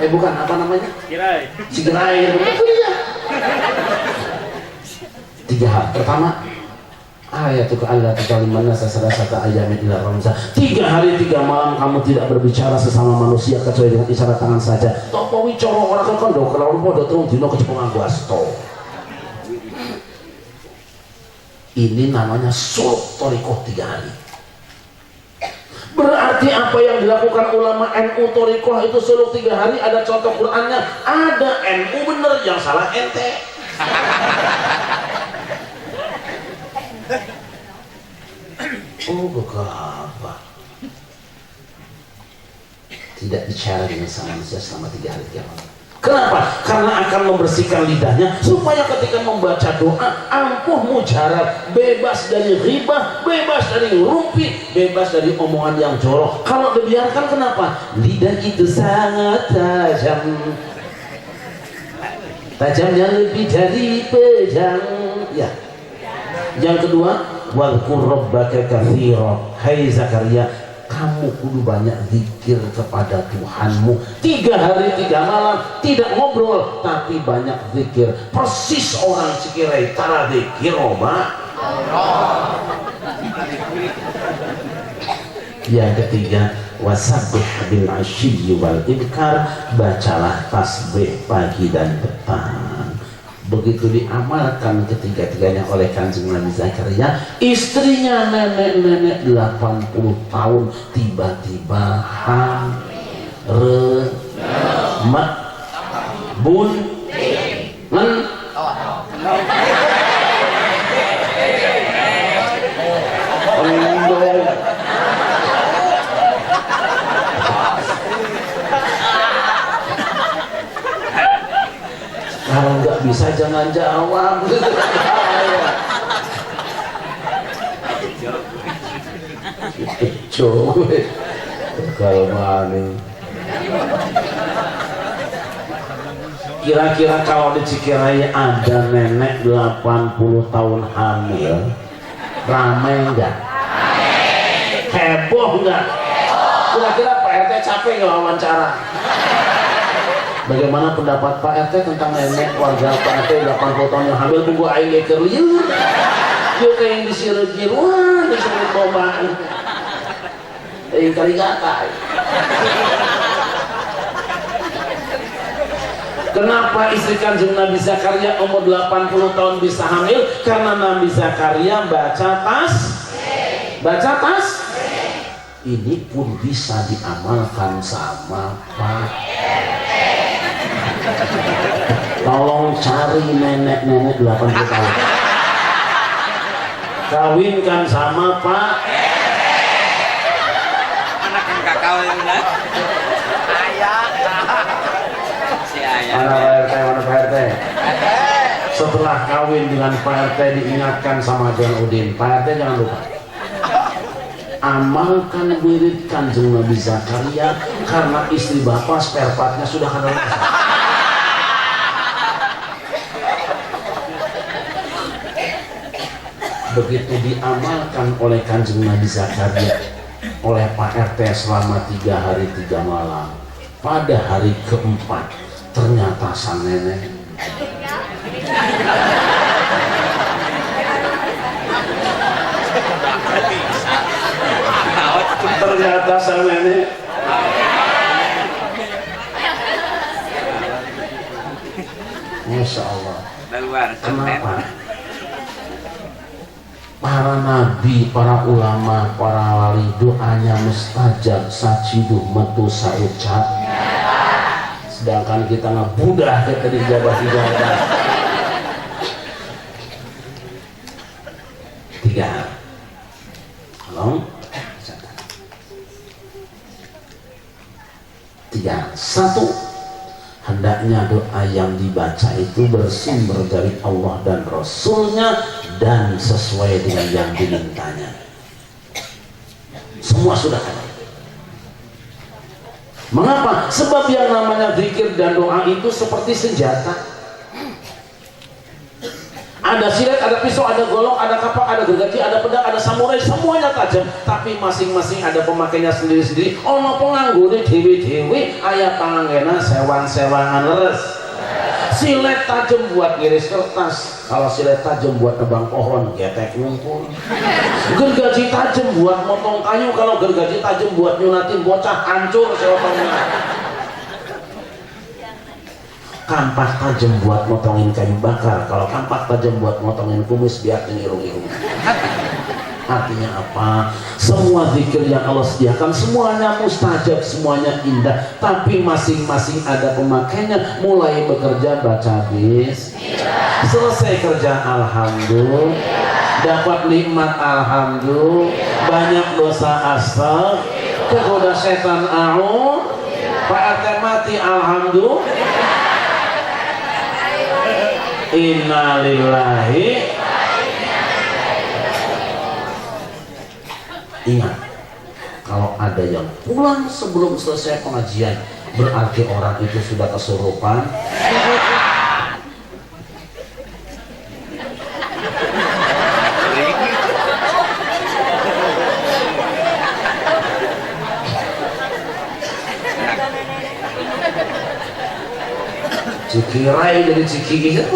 Bukan, apa namanya? Sigerai. Sigerai, betul ya. 3 hal. Pertama, ayatul Allah tukalimanna salasata ayamin ila ramza. 3 hari 3 malam kamu tidak berbicara sesama manusia kecuali dengan isyarat tangan saja. Topo wicoro ora kondo kalau podo terus dino kecepengan guasto. Ini namanya suluk torikoh 3 hari. Berarti apa yang dilakukan ulama NU Thoriqoh itu suluk 3 hari, ada contoh Qur'annya, ada. NU bener, yang salah ente. Oh apa? Tidak bicara dengan sama manusia selama 3 hari 3 malam. Kenapa? Karena akan membersihkan lidahnya supaya ketika membaca doa ampuh mujarab, bebas dari ghibah, bebas dari rumpi, bebas dari omongan yang jorok. Kalau dibiarkan, kenapa? Lidah itu sangat tajam, tajamnya lebih dari pedang. Ya. Yang kedua, wadhkur rabbaka katsira. Hai Zakaria, kamu kudu banyak zikir kepada Tuhanmu. 3 hari 3 malam tidak ngobrol tapi banyak zikir. Persis orang Cikirai cara zikir oba. Yang ketiga, wasabbih bil asyyi wal ibkar, bacalah tasbih pagi dan petang. Begitu diamalkan ketiga-tiganya oleh Kanjeng Nabi Zakaria, istrinya nenek-nenek 80 tahun tiba-tiba remak bun ngen pendong. Kalau nggak bisa jangan jawab. Coba kalau mana? Kira-kira kalau di Cikirai ada nenek 80 tahun hamil, ramai nggak? Heboh nggak? Kira-kira Pak RT capek nggak wawancara? Bagaimana pendapat Pak RT tentang nenek warga Pak RT 80 tahun yang hamil? Tunggu aing keur lieur. Ieu kayak yang disireut nyiruan, disireut bombaan. Aing kali gata. Kenapa istri Kanjeng Nabi Zakaria umur 80 tahun bisa hamil? Karena Nabi Zakaria baca tas. Ini pun bisa diamalkan sama Pak. Tolong cari nenek-nenek 80 tahun, kawinkan sama Pak. Anak yang kakak yang benar. Ayah. Si ayah. Mana Pak RT? Setelah kawin dengan Pak RT diingatkan sama John Udin, Pak RT jangan lupa amalkan wirid Kanjeng Nabi Zakaria, karena istri bapak spare partnya sudah kadaluarsa. Begitu diamalkan oleh Kanjeng Nabi Zakaria oleh Pak RT selama 3 hari 3 malam, pada hari keempat ternyata sang nenek Masya Allah. Kenapa? Para nabi, para ulama, para wali doanya mustajab, sajiduh metu saucat. Sedangkan kita ngebudah ke dijabah-dijabah. 3. Tolong. 3. 1. Hendaknya doa yang dibaca itu bersumber dari Allah dan Rasulnya dan sesuai dengan yang dimintanya. Semua sudah ada. Mengapa? Sebab yang namanya zikir dan doa itu seperti senjata. Ada silet, ada pisau, ada golok, ada kapak, ada gergaji, ada pedang, ada samurai, semuanya tajam. Tapi masing-masing ada pemakainya sendiri-sendiri. Ono penganggone dewi-dewi, aya panganggena sewang-sewangan leres. Silet tajam buat ngiris kertas, kalau silet tajam buat nebang pohon, getek ngumpul. Gergaji tajam buat motong kayu, kalau gergaji tajam buat nyunatin bocah, hancur sewotongnya. Kampak tajam buat motongin kayu bakar, kalau kampak tajam buat motongin kumis biar irung-irung. Artinya apa? Semua zikir yang Allah sediakan semuanya mustajab, semuanya indah, tapi masing-masing ada pemakainya. Mulai bekerja baca bismillah, selesai kerja alhamdulillah, dapat nikmat alhamdulillah, banyak dosa astagfirullah, kegoda setan a'udzu, Pak RT mati alhamdulillah, innalillahi. Ingat, kalau ada yang pulang sebelum selesai pengajian, berarti orang itu sudah kesurupan. Cikirai jadi cikiki.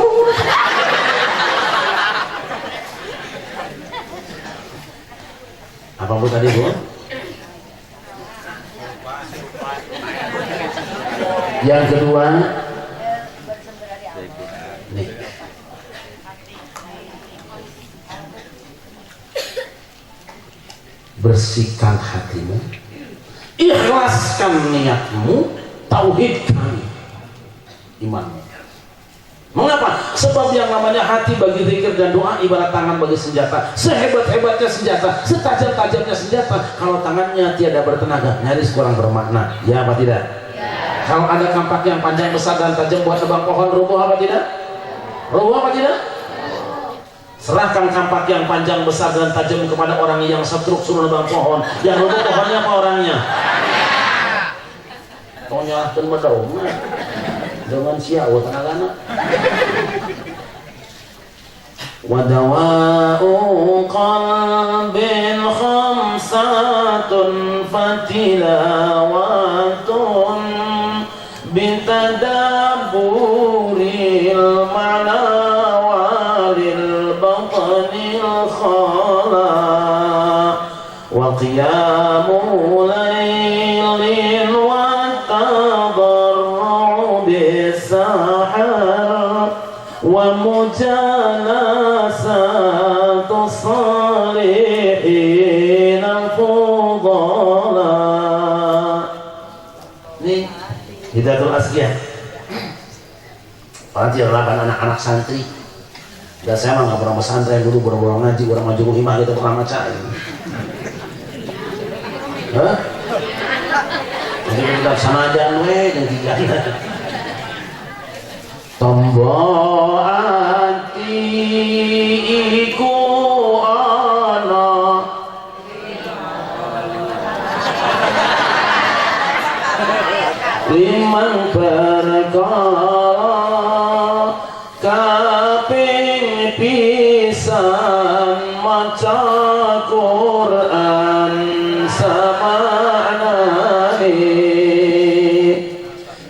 Apa bu tadi bu? Yang kedua, nih, bersihkan hatimu, ikhlaskan niatmu, tauhidkan imanmu. Mengapa? Sebab yang namanya hati bagi zikir dan doa ibarat tangan bagi senjata. Sehebat-hebatnya senjata, setajam-tajamnya senjata, kalau tangannya tiada bertenaga, nyaris kurang bermakna. Ya apa tidak? Ya. Kalau ada kampak yang panjang, besar dan tajam buat nebang pohon, rubuh apa tidak? Rubuh apa tidak? Serahkan kampak yang panjang, besar dan tajam kepada orang yang setruk suruh nebang pohon. Yang rubuh pohonnya apa orangnya? Pokoknya akan berdaun dengan siapa tenaga. Wadawa'u qalbin khamsatun fatilawatun bitadabburil ma'na walil batanil khala wa qiyamu laylin wa tadarru bisahar wa mujalasatu salihin al-fudala. Ini Hidayatul Asqiyah. Panti 8 anak-anak santri. Dan saya mah nggak pernah pesantren dulu, boro-boro ngaji, orang maju imah gitu pernah maca. Hah? Jadi kita sanajan we jeung tiga. Tombo ati iku ana liman perkara kaping pisan maca Quran samanane,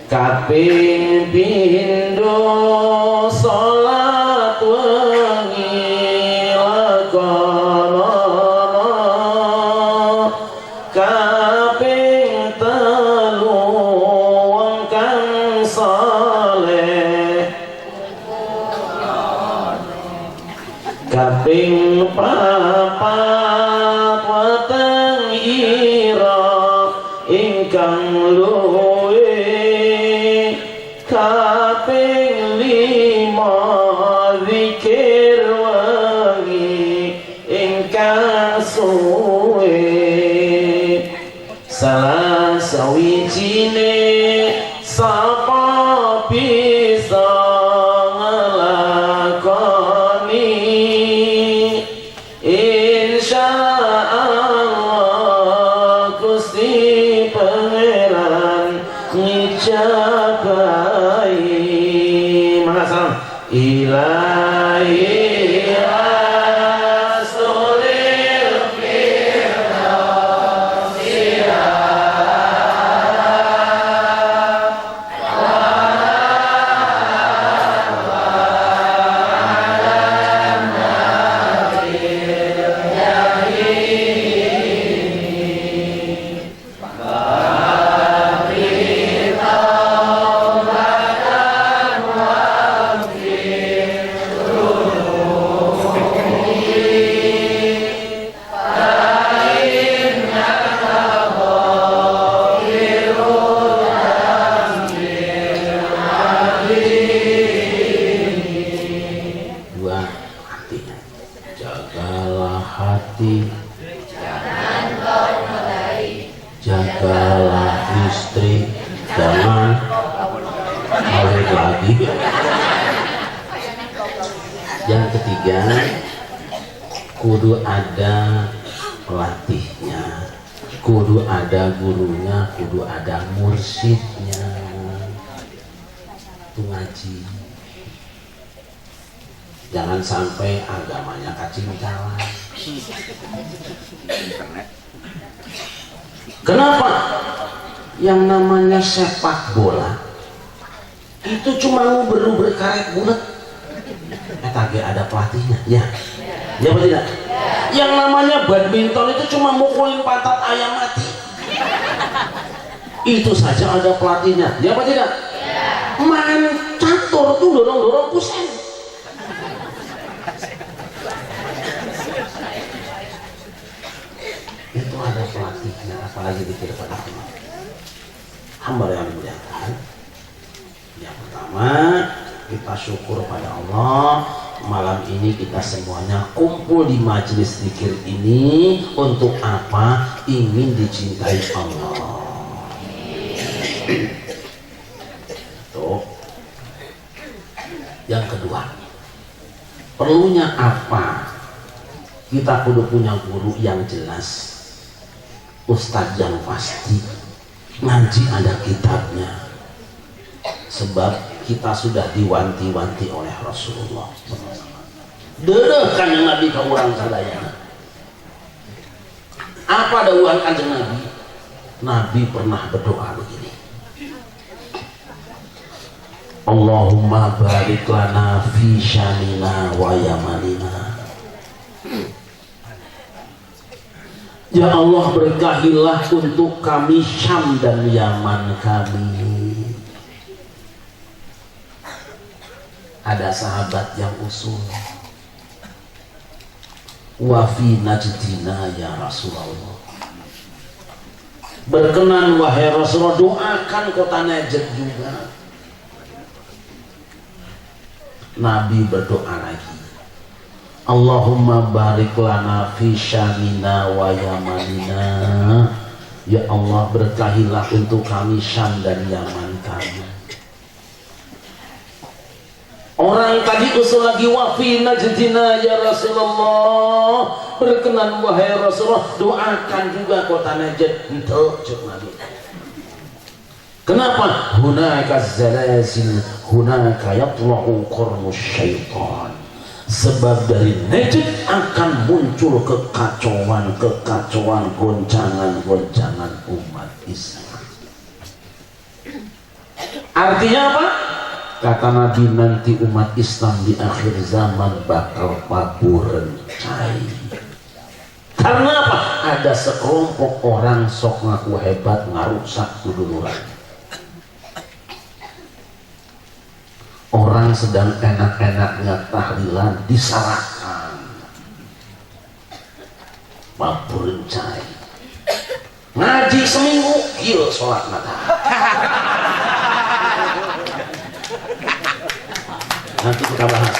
kaping pindho salat wengi lakonono, kaping telu wong kang saleh, kaping papat weteng ira ingkang luwih, kaping 5 zikir wengi ingkang suwe. Salah sawijine sapa bisa ngelakoni, insyaallah Gusti Pangeran ngijabahi. Mana salam? Ilahi rasulil firdausi jangan balik lagi. Yang ketiga, kudu ada pelatihnya, kudu ada gurunya, kudu ada mursyidnya. Itu ngaji. Jangan sampai agamanya kacimcalan. Kenapa? Yang namanya sepak bola itu cuma nguber-nguber karet bulat. Tage ada pelatihnya, ya. Ya apa tidak? Yang namanya badminton itu cuma mukulin pantat ayam mati. Itu saja ada pelatihnya, ya apa tidak? Main catur tuh dorong-dorong kusen. Itu ada pelatihnya, apalagi dikir pada hamba yang dimuliakan. Yang pertama, kita syukur pada Allah, malam ini kita semuanya kumpul di majelis zikir ini untuk apa? Ingin dicintai Allah. Tuh. Yang kedua, perlunya apa? Kita kudu punya guru yang jelas, ustadz yang pasti, ngaji ada kitabnya. Sebab kita sudah diwanti-wanti oleh Rasulullah. Dedeh kanjeng Nabi ke orang sadayana. Apa dawuhan kanjeng Nabi? Nabi pernah berdoa begini. Allahumma barik lana fi syanina wa yamanina. Ya Allah, berkahilah untuk kami Syam dan Yaman kami. Ada sahabat yang usul, wa fi najdina ya Rasulullah. Berkenan wahai Rasulullah, doakan kota Najd juga. Nabi berdoa lagi, Allahumma barik lana fi syamina wa yamanina. Ya Allah, berkahilah untuk kami Syam dan Yaman kami. Orang tadi usul lagi, wa fi najdina ya Rasulullah. Berkenan wahai Rasulullah, doakan juga kota Najd. Ento cek Nabi. Kenapa? Hunaka zalazil, hunaka yatla'u qarnus syaitan. Sebab dari Najd akan muncul kekacauan, goncangan umat Islam. Artinya apa? Kata Nabi, nanti umat Islam di akhir zaman bakal paburencai. Karena apa? Ada sekelompok orang sok ngaku hebat, ngarusak duluran. Orang sedang enak-enaknya tahlilan disalahkan, paburencai. Ngaji seminggu, gila sholat mata. Nanti kita bahas.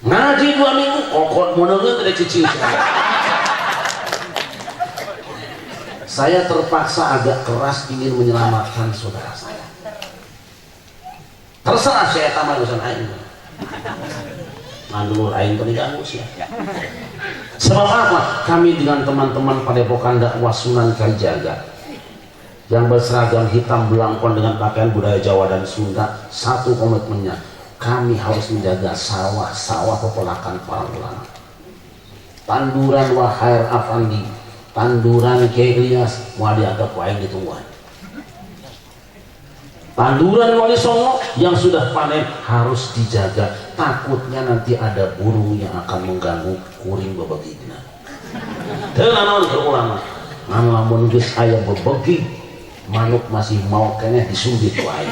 Ngaji 2 minggu, kokot munengeun teh cicing. Saya terpaksa agak keras ingin menyelamatkan saudara saya. Terserah saya tamat urusan aing. Mandul aing teh diganggu sih. Sebab apa? Kami dengan teman-teman Padepokan Dakwah Sunan Kalijaga yang berseragam hitam belangkon dengan pakaian budaya Jawa dan Sunda, satu komitmennya, kami harus menjaga sawah-sawah pepelakan para ulama. Tanduran Wahair Afandi, tanduran Kiai Ilyas, mau dianggap waing ditungguan. Tanduran Wali Songo yang sudah panen harus dijaga, takutnya nanti ada burung yang akan mengganggu kuring bebegina. Tenanon ke ulama, ngan lamun geus aya bebegi, manuk masih mau kayaknya disumbit wae.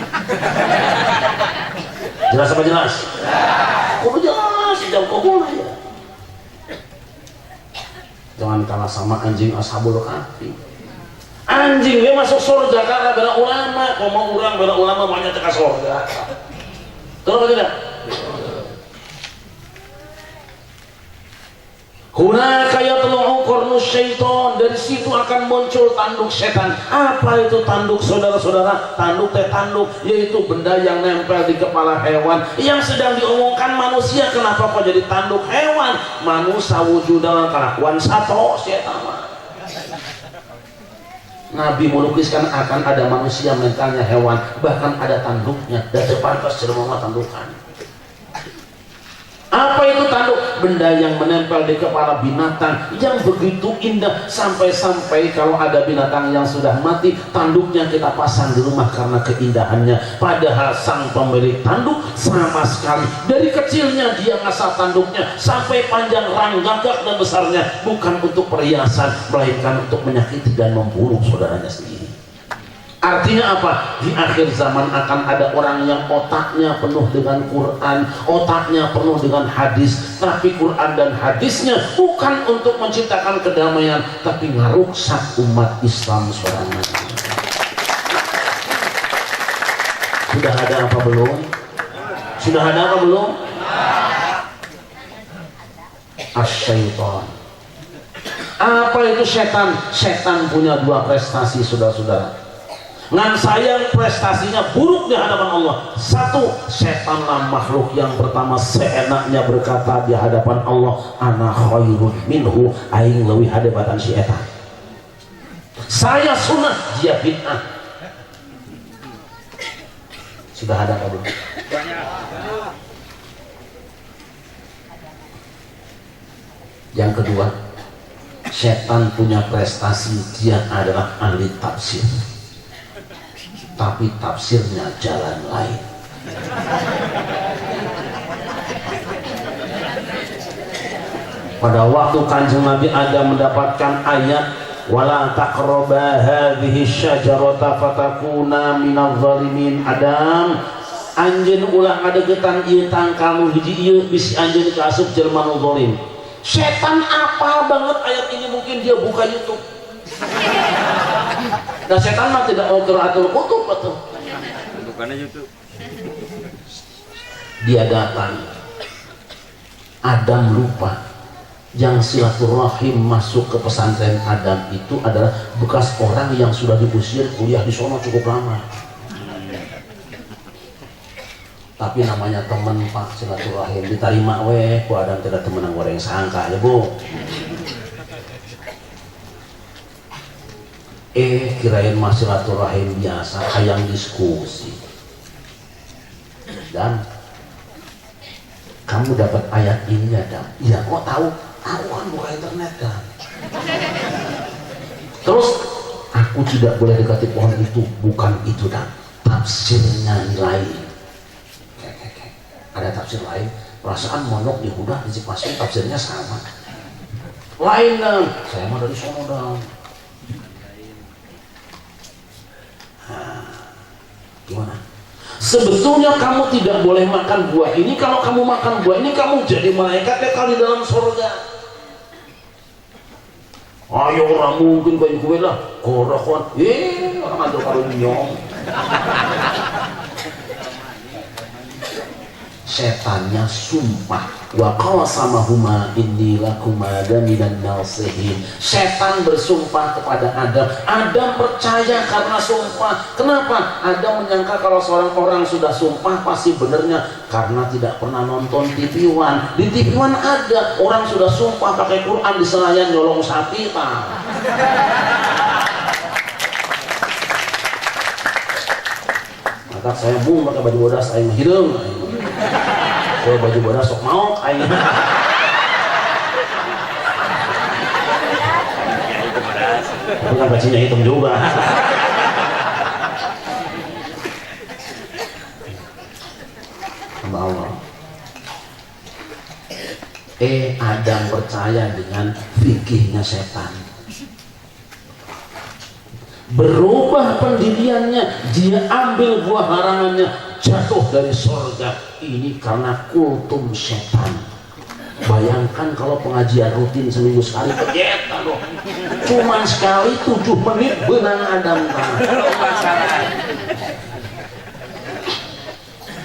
Jelas apa jelas? Kudu jelas, jauh kobol ya. Jangan kalah sama anjing ashabul kahfi. Anjing dia masuk surga karena bela ulama, kok mau urang bela ulama banyak teka surga. Terus tidak? Hunaka yatlu'u qarnu syaiton, dari situ akan muncul tanduk setan. Apa itu tanduk, saudara-saudara? Tanduk tanduk, yaitu benda yang nempel di kepala hewan. Yang sedang diomongkan manusia, kenapa kok jadi tanduk hewan? Manusia wujud dalam kelakuan satu setan. Nabi melukiskan akan ada manusia mentalnya hewan, bahkan ada tanduknya, dan terpantas semua tandukan. Apa itu tanduk? Benda yang menempel di kepala binatang yang begitu indah, sampai-sampai kalau ada binatang yang sudah mati, tanduknya kita pasang di rumah karena keindahannya. Padahal sang pemilik tanduk sama sekali dari kecilnya dia ngasah tanduknya sampai panjang, ranggagak dan besarnya, bukan untuk perhiasan, melainkan untuk menyakiti dan membunuh saudaranya sendiri. Artinya apa? Di akhir zaman akan ada orang yang otaknya penuh dengan Quran, otaknya penuh dengan hadis, tapi Quran dan hadisnya bukan untuk menciptakan kedamaian, tapi ngerusak umat Islam sebenarnya. Sudah ada apa belum? Sudah ada apa belum? Asyaiton. Apa itu setan? Setan punya dua prestasi, saudara-saudara. Ngan sayang prestasinya buruk di hadapan Allah. Satu, setanlah makhluk yang pertama seenaknya berkata di hadapan Allah, ana khairun minhu, aing leuwih hadapatan si eta. Saya sunnah, dia bid'ah. Sudah ada apa belum? Yang kedua, setan punya prestasi, dia adalah ahli tafsir, tapi tafsirnya jalan lain. Pada waktu Kanjeng Nabi Adam mendapatkan ayat wala taqraba hadhihi syajarata fatakuna minadh zalimin, Adam anjeun ulah ngadegetan ieu tangkalnu hiji ieu bisi anjeun kaasup jelema nu zalim. Setan apal banget ayat ini, mungkin dia buka YouTube. Dan setan mah tidak mau qiraatul kutub betul. Bukannya YouTube. Dia datang. Adam lupa yang silaturahim masuk ke pesantren Adam itu adalah bekas orang yang sudah diusir kuliah di sono cukup lama. Tapi namanya teman Pak, silaturahim diterima weh, ku Adam tidak temen yang goreng sangka ya Bu. Kirain silaturahim biasa, hayang diskusi. Dan kamu dapat ayat ini ya Dan? Iya, kok tahu? Aku kan buka internet Dan. Terus aku tidak boleh dekati pohon itu, bukan itu Dan. Tafsirnya lain. Ada tafsir lain. Perasaan monok di Huda di Cikmasung tafsirnya sama. Lain Dan. Saya mah dari sono Dan. Gimana? Sebetulnya kamu tidak boleh makan buah ini. Kalau kamu makan buah ini, kamu jadi malaikat kekal di dalam surga. Ayo orang mungkin bayi kue lah. Korakon, orang ada kalau nyong. Setannya sumpah, wa qasamahuma inni lakuma minan nasihin. Setan bersumpah kepada Adam. Adam percaya karena sumpah. Kenapa? Adam menyangka kalau seorang orang sudah sumpah pasti benernya, karena tidak pernah nonton TV One. Di TV One ada orang sudah sumpah pakai Quran di Senayan nyolong sapi Pak. Maka saya mau pakai baju bodas saya menghitung. Saya baju bodas sok mau aing. Tapi kan bajunya hitam juga. Hamba Allah. Adam percaya dengan fikihnya setan. Berubah pendiriannya, dia ambil buah larangannya, jatuh dari surga. Ini karena kultum setan. Bayangkan kalau pengajian rutin seminggu sekali, kejetan loh. Cuman sekali 7 menit benang Adam.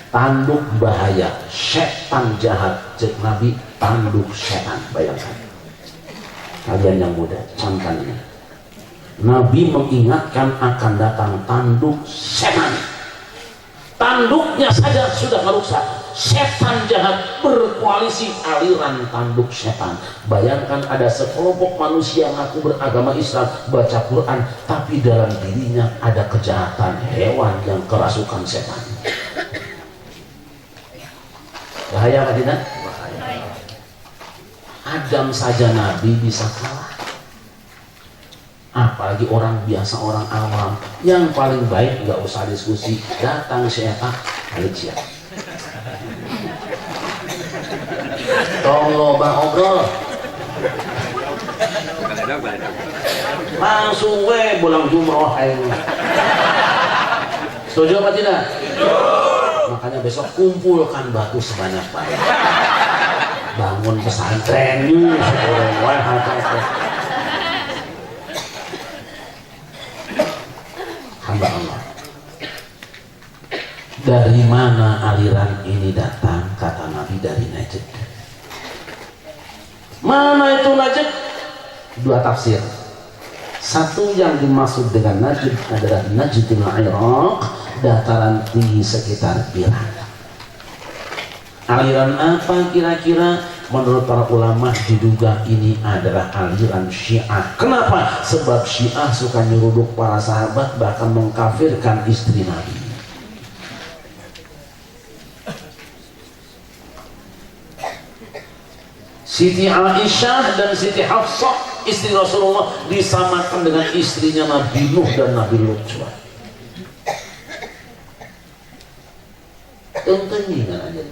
Tanduk bahaya, setan jahat. Cek Nabi, tanduk setan. Bayangkan. Kalian yang muda, camkan ini. Nabi mengingatkan akan datang tanduk setan. Tanduknya saja sudah merusak. Setan jahat berkoalisi aliran tanduk setan. Bayangkan ada sekelompok manusia mengaku beragama Islam, baca Quran, tapi dalam dirinya ada kejahatan hewan yang kerasukan setan. Bahaya apa tidak? Adam saja Nabi bisa kalah, apalagi orang biasa, orang awam. Yang paling baik nggak usah diskusi, datang setan balik siap. Tolong bang obrol langsung pulang jumroh ayo. Setuju apa tidak? Makanya besok kumpulkan batu sebanyak-banyak, bangun pesantren yuk. Hamba Allah, dari mana aliran ini datang? Kata Nabi, dari Najd. Mana itu Najd? Dua tafsir. Satu yang dimaksud dengan Najd adalah Najdul Iraq, dataran tinggi sekitar Irak. Aliran apa kira-kira? Menurut para ulama diduga ini adalah aliran Syiah. Kenapa? Sebab Syiah suka nyeruduk para sahabat, bahkan mengkafirkan istri Nabi. Siti Aisyah dan Siti Hafsah istri Rasulullah disamakan dengan istrinya Nabi Nuh dan Nabi Lut. Tentunya aja.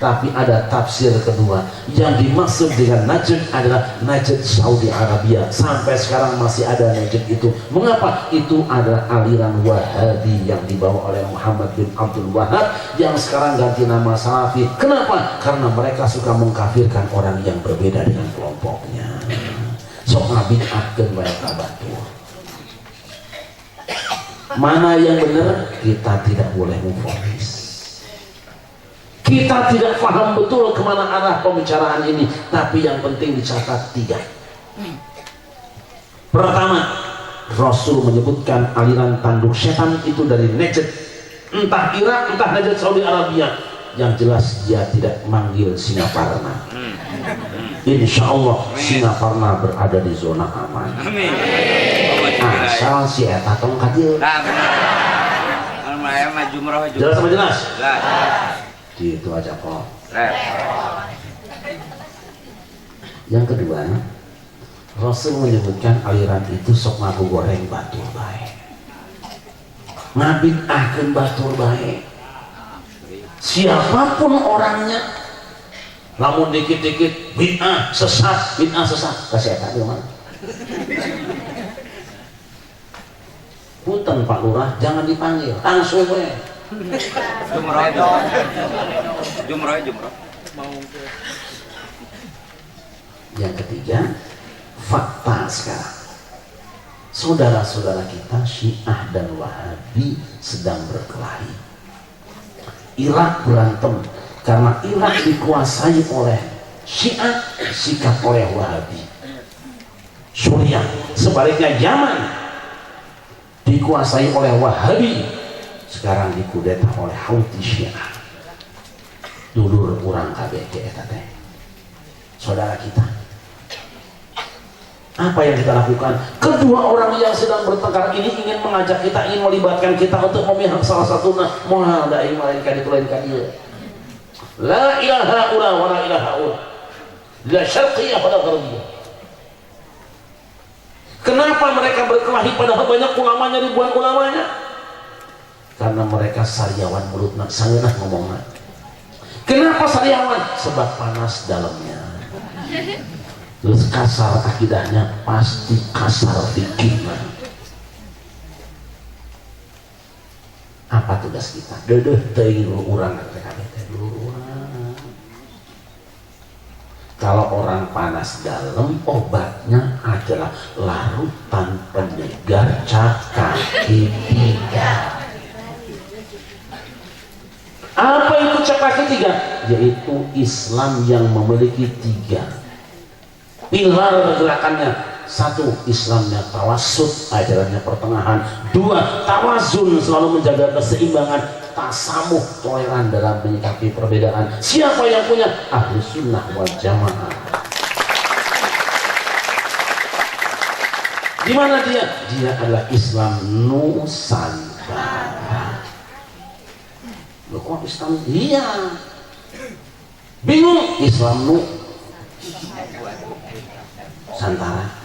Tapi ada tafsir kedua, yang dimaksud dengan Najd adalah Najd Saudi Arabia. Sampai sekarang masih ada Najd itu. Mengapa? Itu adalah aliran Wahabi yang dibawa oleh Muhammad bin Abdul Wahab, yang sekarang ganti nama Salafi. Kenapa? Karena mereka suka mengkafirkan orang yang berbeda dengan kelompoknya. Sok ngabid'ahkeun wae ka batur. Mana yang benar? Kita tidak boleh memfonis. Kita tidak paham betul kemana arah pembicaraan ini, tapi yang penting dicatat 3. Pertama, Rasul menyebutkan aliran tanduk setan itu dari Najd, entah Irak, entah Najd Saudi Arabia. Yang jelas dia tidak manggil Singaparna. Insya Allah Singaparna berada di zona aman. Asal si eta tong kadieu. Jelas sama jelas? Itu aja kok. Yang kedua, Rasul menyebutkan aliran itu sok ngaku goreng batur baik, ngabid'ahkeun batur baik. Siapapun orangnya, lamun dikit-dikit bid'ah sesat, kasih eta di mana? Punten Pak Lurah, jangan dipanggil, langsung we. Jumroh. Yang ketiga, fakta sekarang, saudara-saudara kita Syiah dan Wahabi sedang berkelahi. Irak berantem karena Irak dikuasai oleh Syiah, sikap oleh Wahabi. Suriah sebaliknya, Yaman dikuasai oleh Wahabi, sekarang dikudeta oleh Houthi Syiah. Dulur urang KBG eta teh. Saudara kita, apa yang kita lakukan? Kedua orang yang sedang bertengkar ini ingin mengajak kita, ingin melibatkan kita untuk memihak salah satu moal dai melainkan itu lain kadieu. La ilaha illa wa la ilaha illa. La syarqiyah wa la gharbiyah. Kenapa mereka berkelahi padahal banyak ulamanya, ribuan ulamanya? Karena mereka sariawan mulutna, sangeunah ngomongna. Kenapa sariawan? Sebab panas dalamnya. Terus kasar akidahnya, pasti kasar fikirnya. Apa tugas kita? Dedeh teuing urang PKB teh urang. Kalau orang panas dalam, obatnya adalah larutan penyegar kaki 3. Apa itu cakra ketiga? Yaitu Islam yang memiliki 3 pilar gerakannya. Satu, Islamnya tawassut, ajarannya pertengahan. Dua, tawazun, selalu menjaga keseimbangan. Tasamuh, toleran dalam menyikapi perbedaan. Siapa yang punya? Ahlus sunnah wal jamaah. Di mana dia? Dia adalah Islam Nusantara. Loh kok Islam? Iya. Bingung? Islam Nusantara.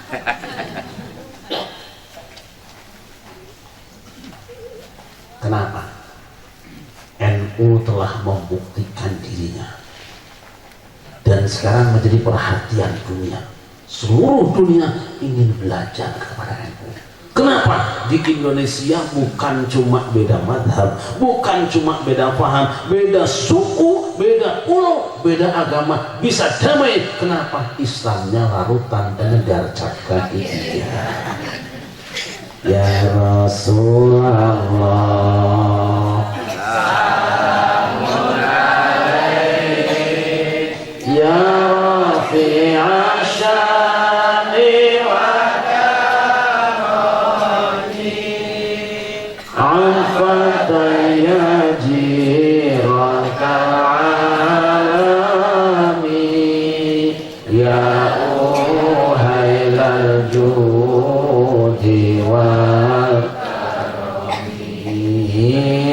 Kenapa? NU telah membuktikan dirinya dan sekarang menjadi perhatian dunia. Seluruh dunia ingin belajar kepada NU. Kenapa? Di Indonesia bukan cuma beda madhab, bukan cuma beda paham, beda suku, beda pulau, beda agama, bisa damai. Kenapa? Islamnya larutan penyegar cakra ini. Ya Rasulullah, salamun alaik, ya Rafi'a syani wa karami, afatan ya jirakal alami, ya uhailal judi wal karami,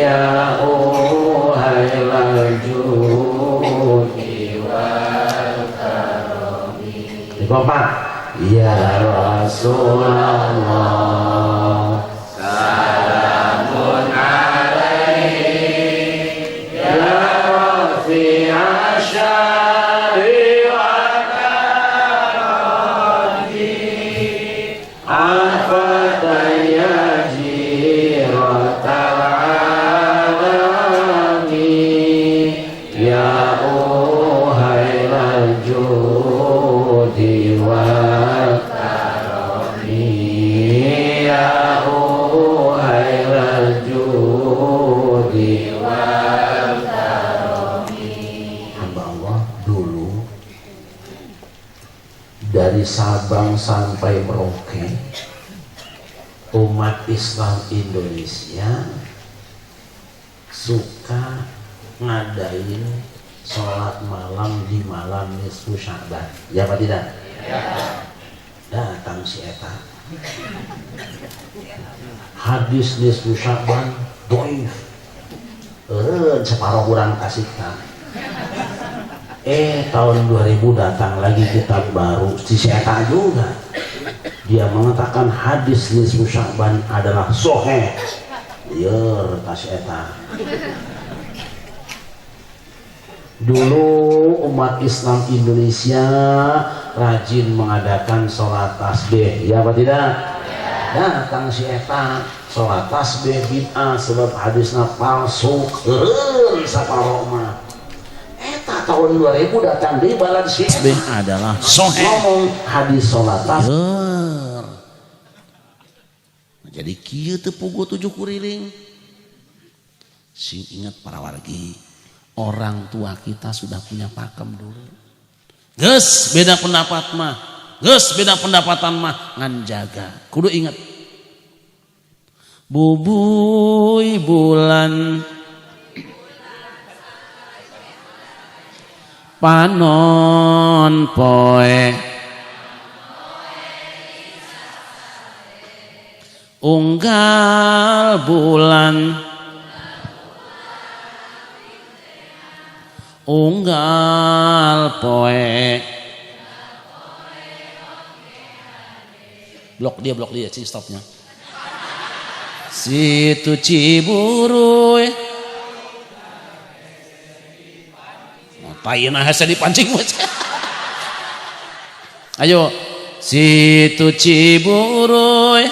ya uhailal judi wal karami. Keempat, ya Rasulullah, salamun alaik, ya Rafi'a syari wa karami, afatan ya jiratal alami, ya uhailal judi wal karami, ya uhailal judi wal karami. Hamba Allah dulu dari Sabang sampai Merauke, umat Islam Indonesia suka ngadain sholat malam di malam nisfu Sya'ban. Ya apa tidak? Ya. Datang si eta. Hadis nisfu Sya'ban doif. Separuh kurang kasihkan. Tahun 2000 datang lagi kitab baru si eta juga. Dia mengatakan hadis nisfu Sya'ban adalah sahih. Lieur tas eta. Dulu umat Islam Indonesia rajin mengadakan sholat tasbih, ya apa tidak? Datang si eta sholat tasbih bid'ah sebab hadisnya palsu. Saparok mah. Eta tahun 2000 datang di balad si tasbih adalah sahih. Ngomong hadis sholat tasbih. Jadi kieu teu puguh 7 kuriling. Sing ingat para wargi. Orang tua kita sudah punya pakem dulu. Geus beda pendapat mah, geus beda pendapatan mah ngan jaga. Kudu ingat. Bubuy bulan panon poe unggal bulan unggal poe. Blok dia sih stopnya. Situ Ciburu ngapain hese dipancing. Ayo situ Ciburu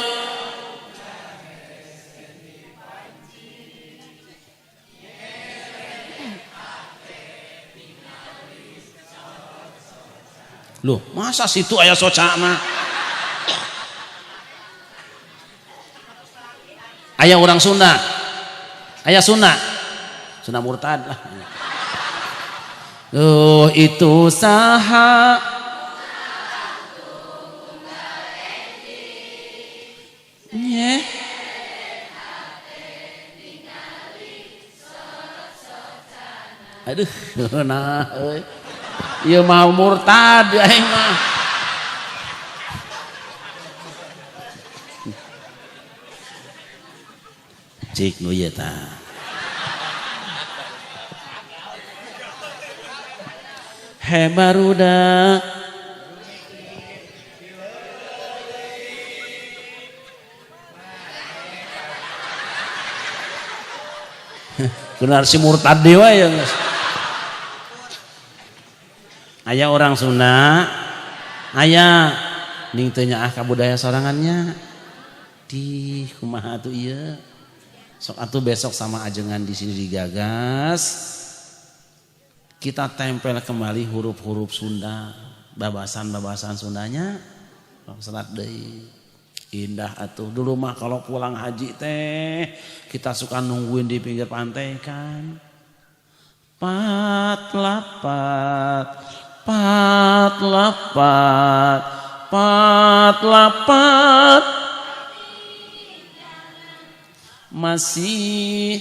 loh, masa situ aya socana? Aya orang Sunda, aya Sunda murtad lah. Itu saha Aduh, nah euy. Ieu mah murtad aing mah. Cik nu ieu tah. He barudak benar si murtad dewa ya guys. Aya orang Sunda aya ning teu nyaah ka budaya sorangannya di kumaha atuh ieu sok atuh besok sama ajengan di sini digagas kita tempel kembali huruf-huruf Sunda babasan-babasan Sundanya serat deui indah atuh dulu mah kalau pulang haji teh kita suka nungguin di pinggir pantai kan pat lapat masih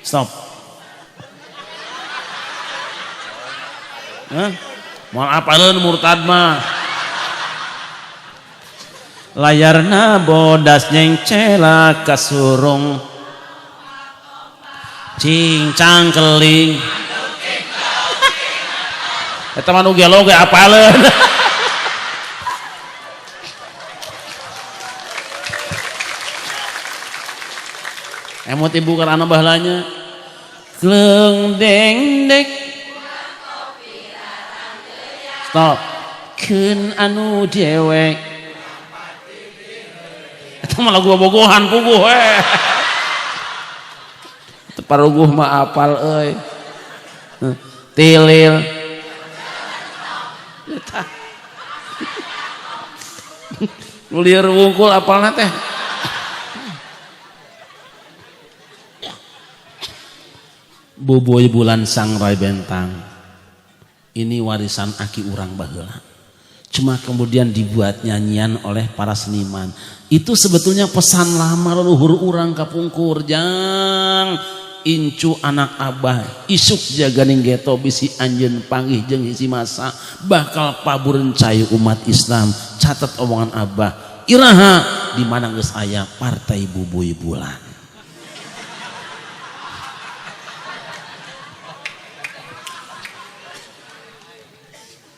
stop. Moal apaleun murtad mah layarna bodas nyengcela kasurung cincang keling eta mah nu gelo ge apaleun emot ibu karana bahlanya kleng deng dek stop keun anu dewek eta mah lagu bogohan puguh we teu paruguh mah apal euy tilil eta nu lieur wungkul apalna teh Boboy bulan sangrai bentang ini warisan aki urang baheula cuma kemudian dibuat nyanyian oleh para seniman itu sebetulnya pesan lama leluhur urang kapungkur jang incu anak abah isuk jaganing geto bisi anjeun panggih jeung hiji masa bakal pabureun cayu umat Islam catat omongan abah iraha di mana geus aya partai Boboy bulan.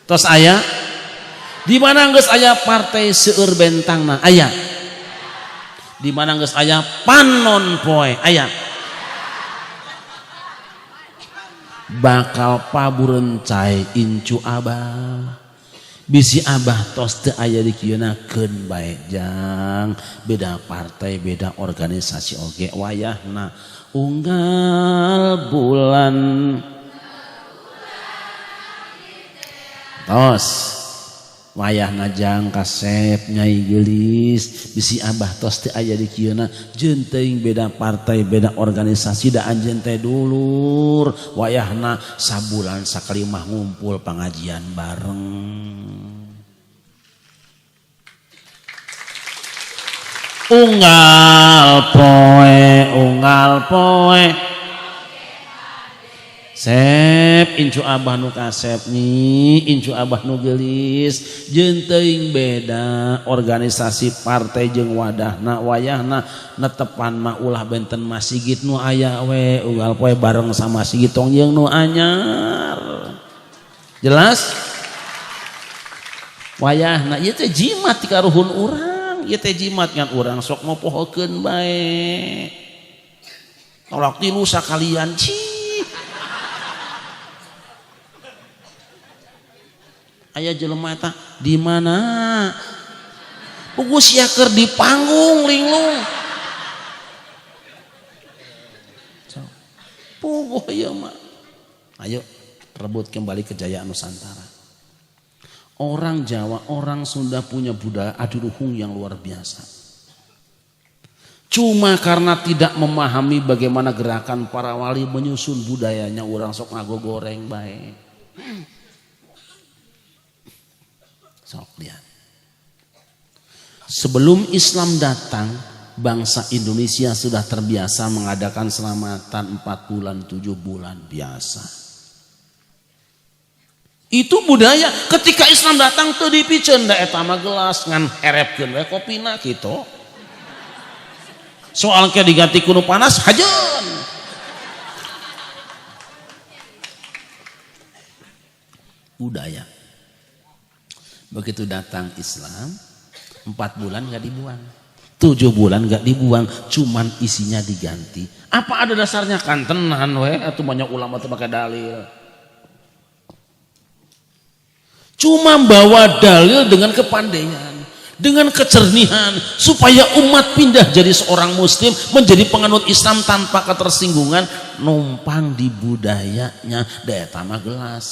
Tos aya di mana geus aya partai seueur bentangna aya di mana geus aya panon poe aya bakal pabureun cai incu abah bisi abah tos teu aya di kieuna keun bae jang beda partai beda organisasi oge wayahna unggal bulan tos wayah najang kasep nyai gelis bisi abah tos teu aya di kieuna jeun teuing beda partai beda organisasi da anjeun teh dulur wayahna sabulan sakali mah ngumpul pangajian bareng unggal poe Sep incu abah nu kasep nih incu abah nu gelis jeung teuing beda organisasi partai jeung wadahna wayahna netepan mah ulah benten masigit nu aya we unggal poe bareng sama sigit tong jeung nu anyar jelas wayahna ieu teh jimat ti karuhun urang ieu teh jimat ngan urang sok mopohokeun bae tolak tilu sakalian aya jelema eta di mana? Puguh sia keur di panggung linglung. Puguh ieu mah. Ayo rebut kembali kejayaan Nusantara. Orang Jawa, orang Sunda punya budaya adiluhung yang luar biasa. Cuma karena tidak memahami bagaimana gerakan para wali menyusun budayanya orang sok ngagogoreng bae. Sok lihat. Sebelum Islam datang, bangsa Indonesia sudah terbiasa mengadakan selamatan 4 bulan 7 bulan biasa. Itu budaya. Ketika Islam datang teu dipiceun da eta mah gelas ngan herepkeun we kopina kitu. Soal ke diganti kuno panas hajeun. Budaya. Begitu datang Islam 4 bulan gak dibuang, 7 bulan gak dibuang, cuman isinya diganti. Apa ada dasarnya? Kantenan we atau banyak ulama tuh pakai dalil. Cuma bawa dalil dengan kepandaian, dengan kecernihan, supaya umat pindah jadi seorang muslim, menjadi penganut Islam tanpa ketersinggungan, numpang di budayanya. Daya tamah gelas.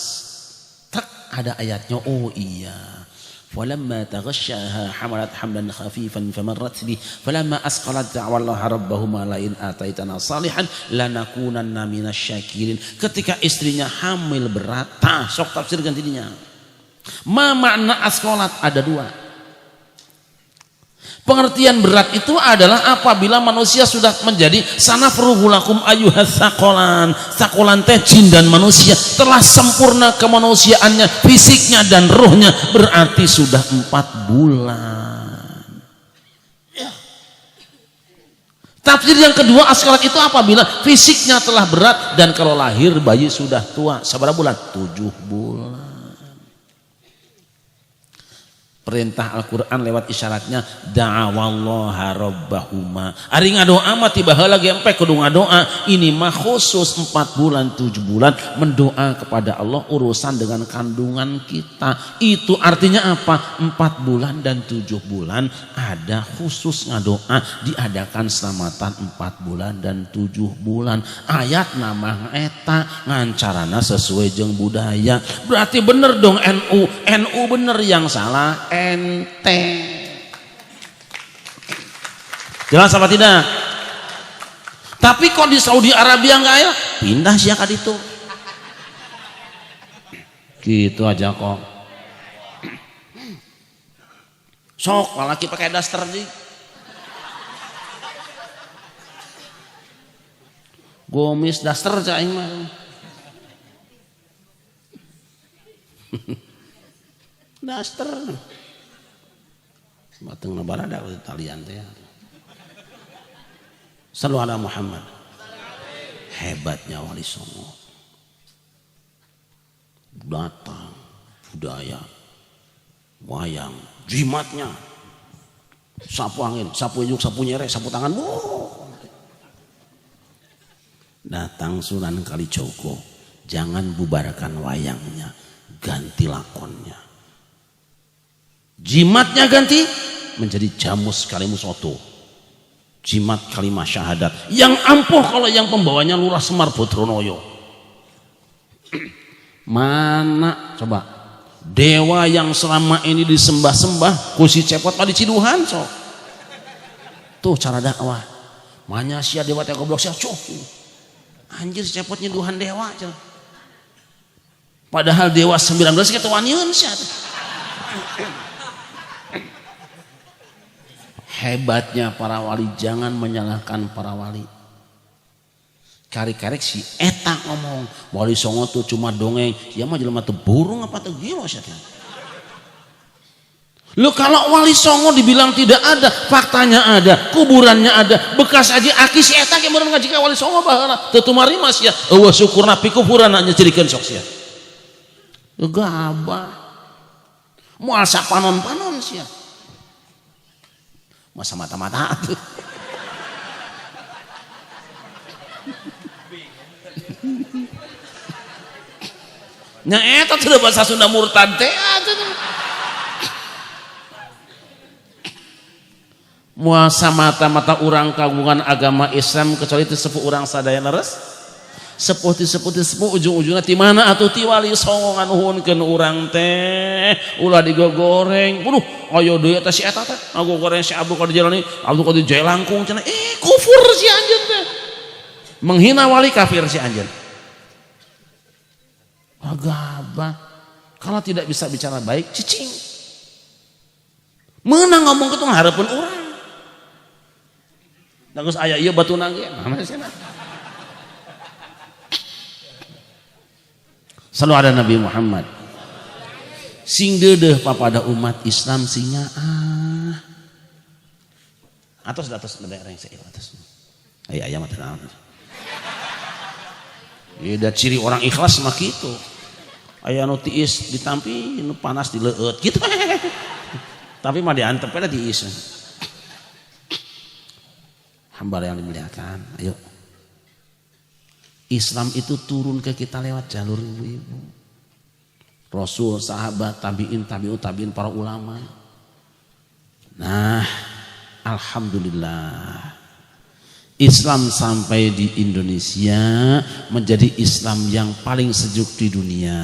Tak ada ayatnya. Oh iya. فلما تغشاها حملت حملا خفيفا فمرت به فلما أثقلت دعوا الله ربهما لئن آتيتنا صالحا لنكونن من الشاكرين. Ketika istrinya hamil berat, sok tafsir gantinya. Ma makna asqalat ada 2. Pengertian berat itu adalah apabila manusia sudah menjadi sanafruhu lakum ayyuhas saqalan. Saqalan teh jin dan manusia telah sempurna kemanusiaannya, fisiknya dan rohnya, berarti sudah 4 bulan. Tafsir yang kedua asqalat itu apabila fisiknya telah berat dan kalau lahir bayi sudah tua. Sabar bulan? 7 bulan. Perintah Al-Quran lewat isyaratnya da'awallaha rabbahuma. Ari ngadoa mah tiba heula ge empe kudu ngadoa. Ini mah khusus 4 bulan 7 bulan mendoa kepada Allah urusan dengan kandungan kita. Itu artinya apa? 4 bulan dan 7 bulan ada khusus ngadoa, diadakan selamatan 4 bulan dan 7 bulan. Ayat nama eta ngancarana sesuai jeung budaya. Berarti bener dong NU. NU bener, yang salah ente. Jelas apa tidak? Tapi kok di Saudi Arabia enggak ya? Pindah sih ka ditu. Gitu aja kok. Sok laki pakai daster di. Gomis daster cai mah. Daster. Bateng na barada Italian teh. Sallu ala Muhammad. Hebatnya Wali Songo. Datang budaya wayang, jimatnya. Sapu angin, sapu ijuk, sapu nyere, sapu tangan. Datang Sunan Kalijogo, jangan bubarkan wayangnya, ganti lakonnya. Jimatnya ganti menjadi jamus kalimus oto, jimat kalimah syahadat yang ampuh kalau yang pembawanya Lurah Semar Bodronoyo. Mana coba dewa yang selama ini disembah-sembah kusi cepot pada ciduhan so. Tuh cara dakwah. Manya sia dewa teh goblok sia cuh. Anjir si cepot nyeduhan dewa cenah. Padahal dewa 19 kita waniun sia. Hebatnya para wali, jangan menyalahkan para wali. Karek-karek si eta ngomong Wali Songo tuh cuma dongeng, ya mah jelema teu burung apa teu gilo sia. Lu kalau Wali Songo dibilang tidak ada, faktanya ada, kuburannya ada, bekas aja aki si eta ge meureun ngaji ka Wali Songo baheula teu tumarima sia. Eueuh syukurna pikuburan nya cerikeun sok sia. Gabah. Moal sapanon-panon sia. Masa mata-mata tuh. Nya eta teh bahasa Sunda murtad teh moal samata-mata urang kagungan agama Islam kecuali teu sepuh urang sadaya leres sepuh ujung-ujungna ti mana atuh ti Wali Songo nganuhunkeun urang teh ulah digogoreng. Waduh ayo deui eta si eta teh ngagogoreng si Abdul Qadir Jailani, Abdul Qadir Jailangkung cenah kufur si anjeun teh, menghina wali, kafir si anjeun. Agabah kalau tidak bisa bicara baik cicing menang ngomong ke tong hareupeun urang. Bagus aya ieu batuna ge. Selalu ada Nabi Muhammad. Sing deudeuh papada umat Islam sinya atos daerah yang saya atas. Aya mah teu naon. Ieu da ciri orang ikhlas mah kitu. Aya nu tiis ditampi, nu panas dileueut gitu. Tapi mah diantep we da tiis. Hamba yang dimuliakan, ayo. Islam itu turun ke kita lewat jalur ibu-ibu. Rasul, sahabat, tabi'in, tabi'in, para ulama. Nah, alhamdulillah. Islam sampai di Indonesia menjadi Islam yang paling sejuk di dunia.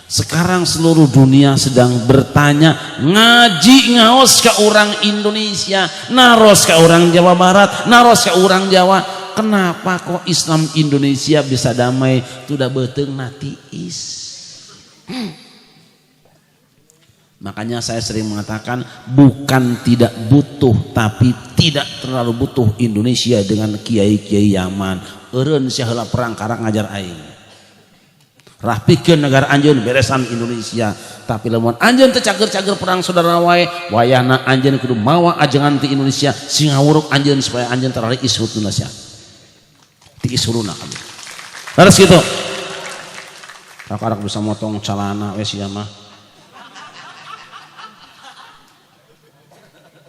Sekarang seluruh dunia sedang bertanya, ngaji ngaos ke orang Indonesia, naros ke orang Jawa Barat, naros ke orang Jawa. Kenapa kok Islam Indonesia bisa damai? Tudah beteung natiis. Makanya saya sering mengatakan bukan tidak butuh tapi tidak terlalu butuh Indonesia dengan kiai-kiai Yaman. Eureun sia heula perang karang ngajar aing. Rapikeun negara anjeun beresan Indonesia. Tapi lamun anjeun teu cager-cager perang saudara wae, wayahna anjeun kudu mawa ajengan ti Indonesia singawuruk anjeun supaya anjeun terari ishut Indonesia. Ti isuruna kabeh. Terus gitu. Kakak bisa motong celana we sia mah.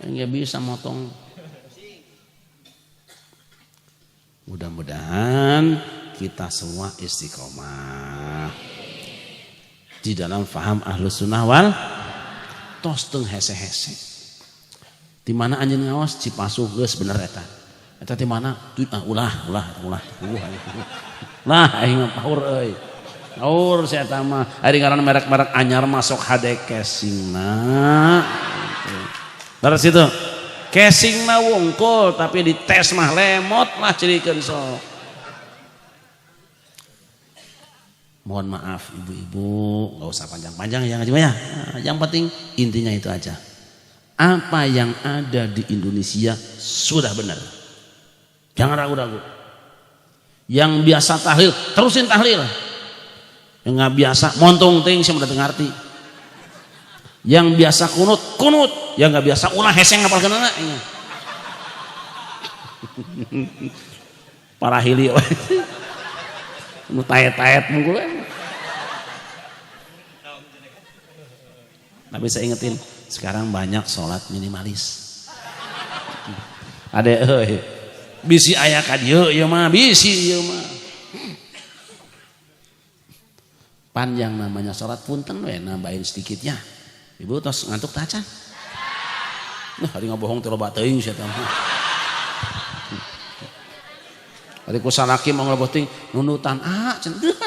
Nggak bisa motong. Mudah-mudahan kita semua istiqomah di dalam faham ahlus sunnah wal tos teu hese-hese. Di mana anjeun ngaos Cipasuh geus bener eta. Eta di mana? Ulah. Lah aing mah paur euy. Paur saya eta mah ari ngaranna merek-merek anyar masuk hade casingna. Terus itu casing na wungkul tapi di tes mah lemot lah cirikeun sok. Mohon maaf ibu-ibu, nggak usah panjang-panjang ya ngaji ya. Yang penting intinya itu aja. Apa yang ada di Indonesia sudah benar. Jangan ragu-ragu. Yang biasa tahlil terusin tahlil. Yang nggak biasa montung ting saya udah ngerti. Yang biasa kunut, yang nggak biasa ulah heseng ngapal kenana. Para hili, nu tayet-tayet mungkul. Tapi saya ingetin, sekarang banyak sholat minimalis. Ada, bisi aya ka dieu ieu mah, bisi ieu mah. Panjang namanya sholat punten we nambahin sedikitnya. Ibu tos ngantuk tacan. Nah, hari ngabohong teu loba teuing sia teh. Ari ku salaki mah ngaloboh teuing nunutan cenah.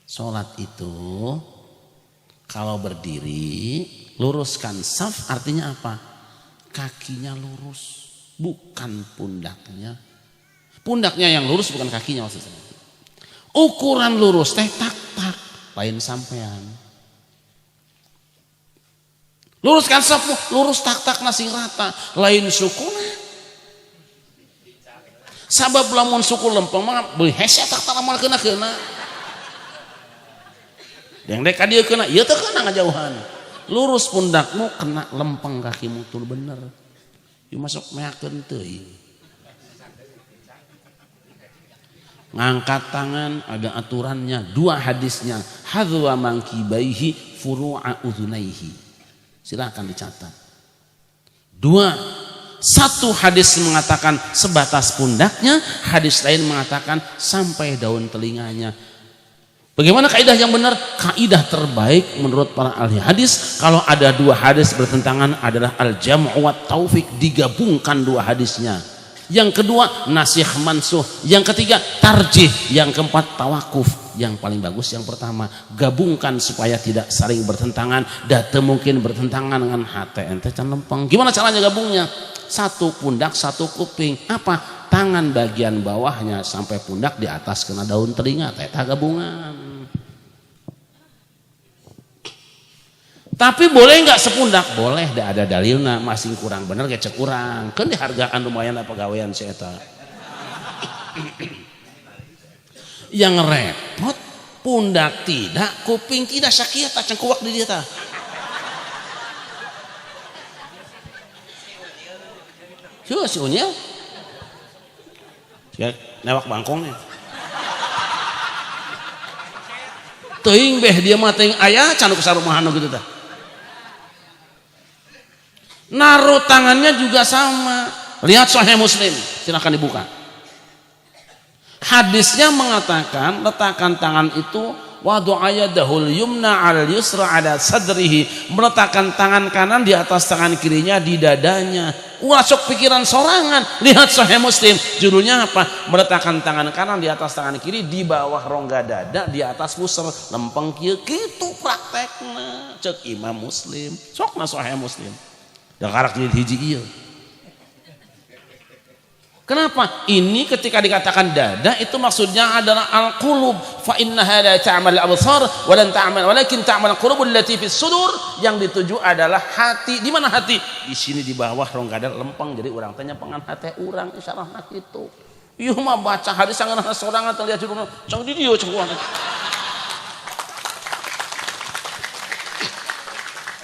Salat itu kalau berdiri luruskan saf artinya apa? Kakinya lurus, bukan pundaknya. Pundaknya yang lurus bukan kakinya maksudnya. Ukuran lurus teh tak lain sampean. Luruskan sapu, lurus tak nasi rata, lain sukuna. Sabab lamun suku lempeng mah beuh hese tak lamun keuna. Yang dek ka dieu keuna, ieu teh keuna ngajauhan. Lurus pundakmu kena lempeng kakimu tuh bener. Ieu masuk meakeun teuing. Ngangkat tangan ada aturannya, dua hadisnya, hadwa mankibaihi furu'a udhunaihi. Silakan dicatat. Dua, satu hadis mengatakan sebatas pundaknya, hadis lain mengatakan sampai daun telinganya. Bagaimana kaidah yang benar? Kaidah terbaik menurut para ahli hadis kalau ada dua hadis bertentangan adalah al-jam'u wa taufik, digabungkan dua hadisnya. Yang kedua nasikh mansuh, yang ketiga tarjih, yang keempat tawakuf. Yang paling bagus yang pertama, gabungkan supaya tidak saling bertentangan, dan mungkin bertentangan dengan hati ente can lempeng. Gimana caranya gabungnya? Satu pundak, satu kuping. Apa? Tangan bagian bawahnya sampai pundak, di atas kena daun telinga, eta gabungan. Tapi boleh nggak sepundak? Boleh, ada dalilna, masing kurang bener kayak cek kurang. Kan dihargaan lumayan apa gawean si eta. Yang repot pundak tidak, kuping tidak, sakit tak cengkuak di dia ta. Yo si Unyil. Ya, newak bangkongnya. Teuing beh dia mah teuing aya can kesarumahan gitu tah. Naruh tangannya juga sama. Lihat Sahih Muslim, silakan dibuka. Hadisnya mengatakan letakkan tangan itu wadu'a yadahul yumna 'alal yusra 'ala sadrihi, meletakkan tangan kanan di atas tangan kirinya di dadanya. Masuk pikiran sorangan. Lihat Sahih Muslim, judulnya apa? Meletakkan tangan kanan di atas tangan kiri di bawah rongga dada, di atas pusar lempeng kieu, kitu praktekna cek Imam Muslim. Sokna Sahih Muslim. Da karak jadi hiji ieu. Kenapa? Ini ketika dikatakan dada itu maksudnya adalah al-qulub. Fa innaha la ta'mal al-absar wa lan ta'mal walakin ta'mal qulubul lati fis sudur. Yang dituju adalah hati. Di mana hati? Di sini di bawah rongga dada lempeng. Jadi urang tanya pengan hati urang isyarahna kitu. Ieu mah baca hadis sangeunana sorangan teh lihat judulna. Cang di dieu cek urang.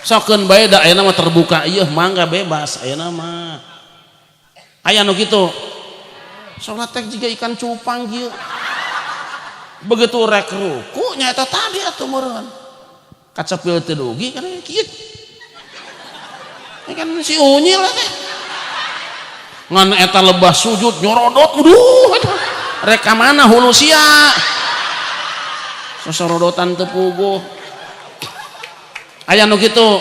Sokeun bae da ayeuna mah terbuka ieu mangga bebas ayeuna mah. Aya nu kitu. Salat teh jiga ikan cupang kieu. Begitu rek ruku nyaeta tadi atuh meureun. Kacepil teu dugi kana kieu. Kan si Unyil teh. Ngan eta lebah sujud nyorodot aduh eta. Rek ka mana hulu sia. Sosorodotan teu puguh. Aya nu kitu.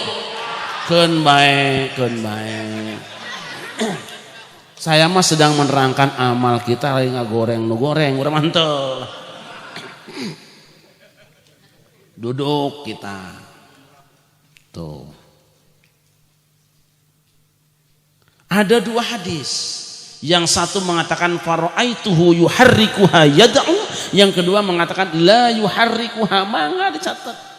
Keun bae, keun bae. Saya mah sedang menerangkan amal kita lagi ngagoreng nu goreng urang manteu. Duduk kita. Tuh. Ada dua hadis. Yang satu mengatakan faraaituhu yuharrikuha yad'u, yang kedua mengatakan la yuharrikuha, mangga dicatat.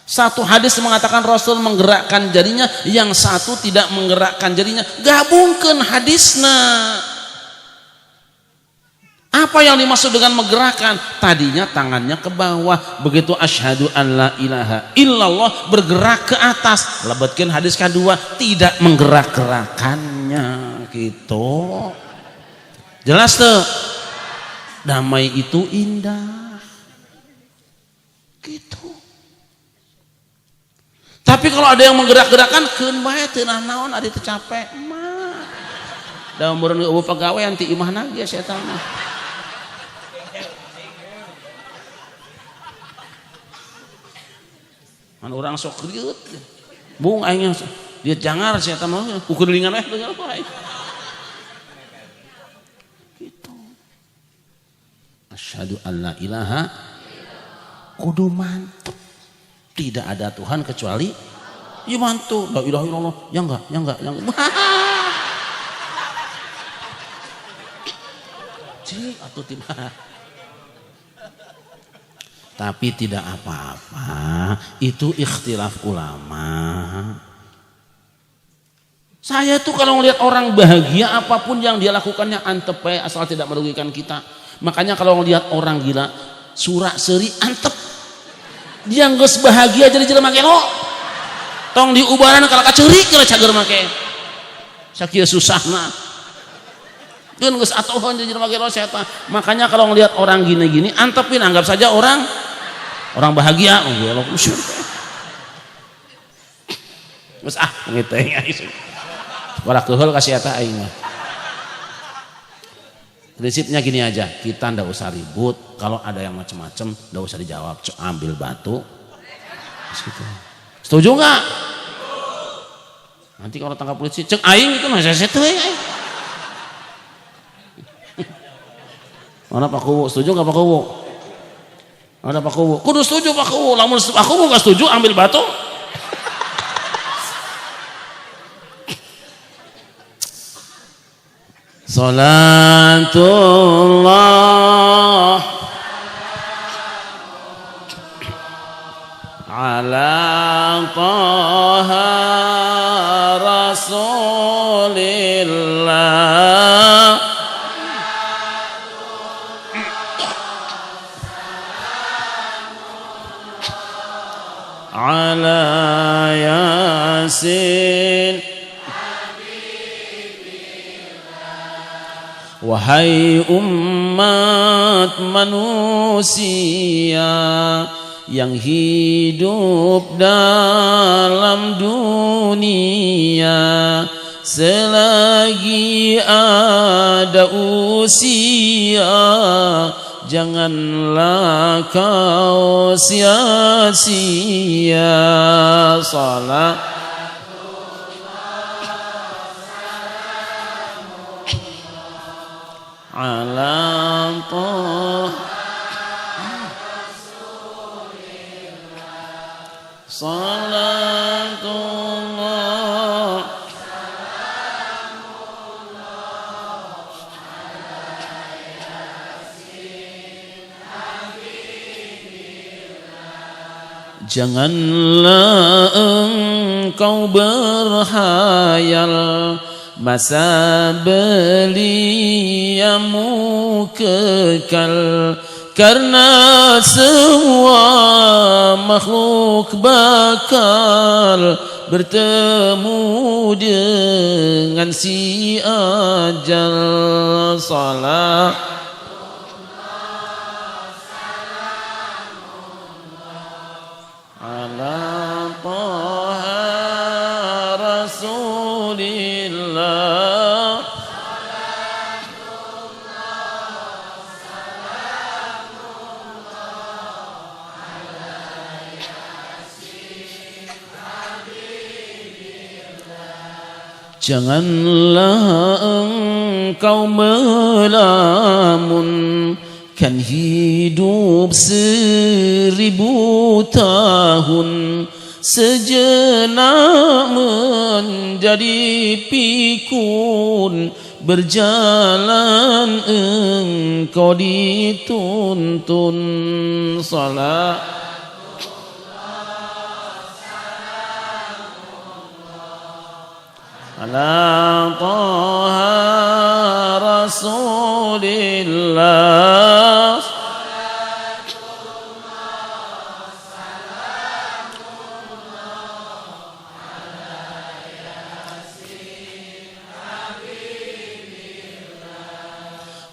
Satu hadis mengatakan Rasul menggerakkan jarinya, yang satu tidak menggerakkan jarinya. Gabungkan hadisna. Apa yang dimaksud dengan menggerakkan? Tadinya tangannya ke bawah, begitu asyhadu an la ilaha illallah bergerak ke atas. Lebetkeun hadis kedua, tidak menggerak-gerakannya gitu. Jelas tuh. Damai itu indah. Gitu. Tapi kalau ada yang menggerak-gerakkan, keun bae teu naon ari teu capek mah. Da umurna eueuh pagawean ti imah nage setan mah. Man urang sok riut. Bung aing dia jangar setan mah ukur lingan we beungeul bae. Gitu. Asyhadu an la ilaha kudu mantep. Tidak ada Tuhan kecuali ya mantu la ilaha illallah ya enggak cik atuh tiba. Tapi tidak apa-apa, itu ikhtilaf ulama. Saya tuh kalau ngelihat orang bahagia apapun yang dia lakukannya antep asal tidak merugikan kita. Makanya kalau ngelihat orang gila surak seuri antep. Dia geus bahagia jadi jelema keno. Tong diubaran kalau kaceurik geus cager make. Sakieu susahna. Geun geus atohan jadi jelema keno setan. Makanya kalau ngelihat orang gini-gini antepin, anggap saja orang bahagia. Oh ya Allah usyur. Geus ngitu aya. Sekolah keheul ka si eta aing mah. Prinsipnya gini aja, kita ndak usah ribut. Kalau ada yang macam-macam, ndak usah dijawab. Ambil batu. Gitu. Setuju nggak? Nanti kalau tangkap polisi, cek aing itu masih setu aing. Mana Pak Kuwu? Setuju nggak Pak Kuwu? Mana Pak Kuwu? Kudu setuju Pak Kuwu. Lamun Pak Kuwu nggak setuju, ambil batu. Salatullah ala taha rasulillah ala yasin. Wahai umat manusia yang hidup dalam dunia, selagi ada usia janganlah kau sia-sia salat ala salatullah janganlah engkau berhayal masa beliamu kekal, karena semua makhluk bakal bertemu dengan si ajal. Salat ala taha rasulillah janganlah engkau melamun kan hidup 1000 tahun sejenak menjadi pikun, berjalan engkau dituntun. Salat ala taha rasulillah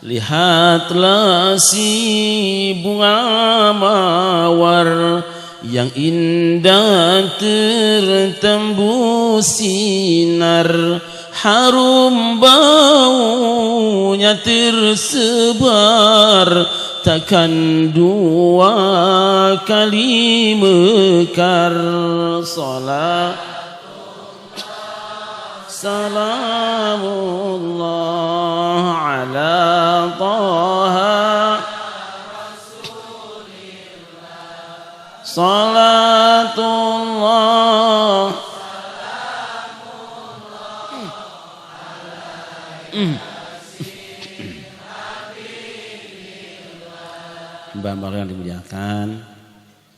lihatlah si bunga mawar yang indah tertembus sinar, harum baunya tersebar, takkan 2 kali mekar. Salat salamullah ala taha salatullah Mbak-mbak yang dimuliakan,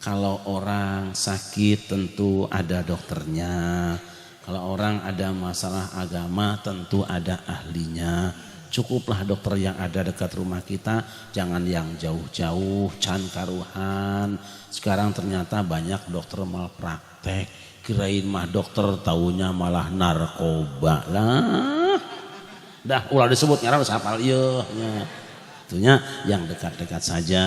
kalau orang sakit tentu ada dokternya. Kalau orang ada masalah agama tentu ada ahlinya. Cukuplah dokter yang ada dekat rumah kita, jangan yang jauh-jauh, can karuhan. Sekarang ternyata banyak dokter malpraktek, kirain mah dokter taunya malah narkoba lah. Dah ulah disebut ngaran sapal ieu nya. Tentunya yang dekat-dekat saja.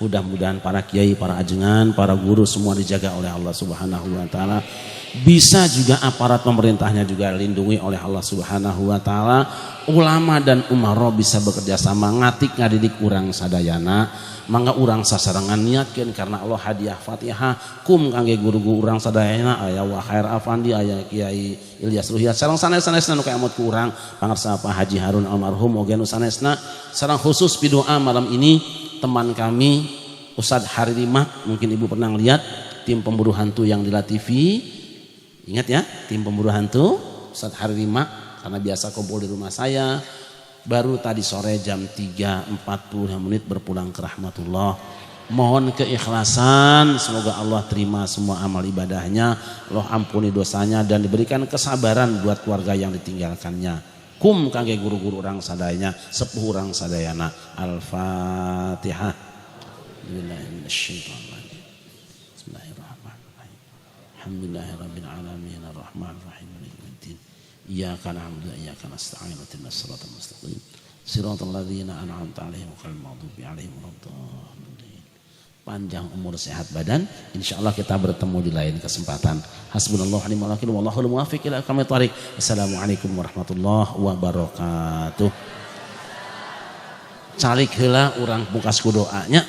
Mudah-mudahan para kiai, para ajengan, para guru semua dijaga oleh Allah Subhanahu wa taala. Bisa juga aparat pemerintahnya juga lindungi oleh Allah Subhanahu wa taala. Ulama dan umaro bisa bekerja sama ngatik ngadidik urang sadayana. Mangga urang sasarangan niatkeun karena Allah hadiah Fatihah kum kangge guru-guru urang sadayana aya Wahir Afandi, aya Kiai Ilyas Ruhyat sareng sanes-sanesna nu kaemot ku urang pangarsa Pak Haji Harun almarhum oge nu sanesna. Sareng khusus pidoa malam ini teman kami Ustadz Haririma, mungkin ibu pernah lihat tim pemburu hantu yang di La TV. Ingat ya, tim pemburu hantu Ustadz Haririma, karena biasa kumpul di rumah saya. Baru tadi sore jam 3.40 berpulang ke rahmatullah. Mohon keikhlasan, semoga Allah terima semua amal ibadahnya, Allah ampuni dosanya dan diberikan kesabaran buat keluarga yang ditinggalkannya. Kum kangge guru-guru orang sadayana, sepuh orang sadayana. Al-Fatihah. Bismillahirrahmanirrahim. Alhamdulillahirabbil alamin arrahmanir rahim maliki yaumiddin. Iyyaka na'budu wa iyyaka nasta'in ihdinas siratal mustaqim. Siratal ladzina an'amta 'alaihim ghairil maghdubi 'alaihim waladdallin. Panjang umur sehat badan, insyaallah kita bertemu di lain kesempatan. Hasbunallahu wa ni'mal wakil wallahul muwaffiq ila aqwamit thoriq. Assalamualaikum warahmatullahi wabarakatuh. Calik heula urang pungkas ku doanya.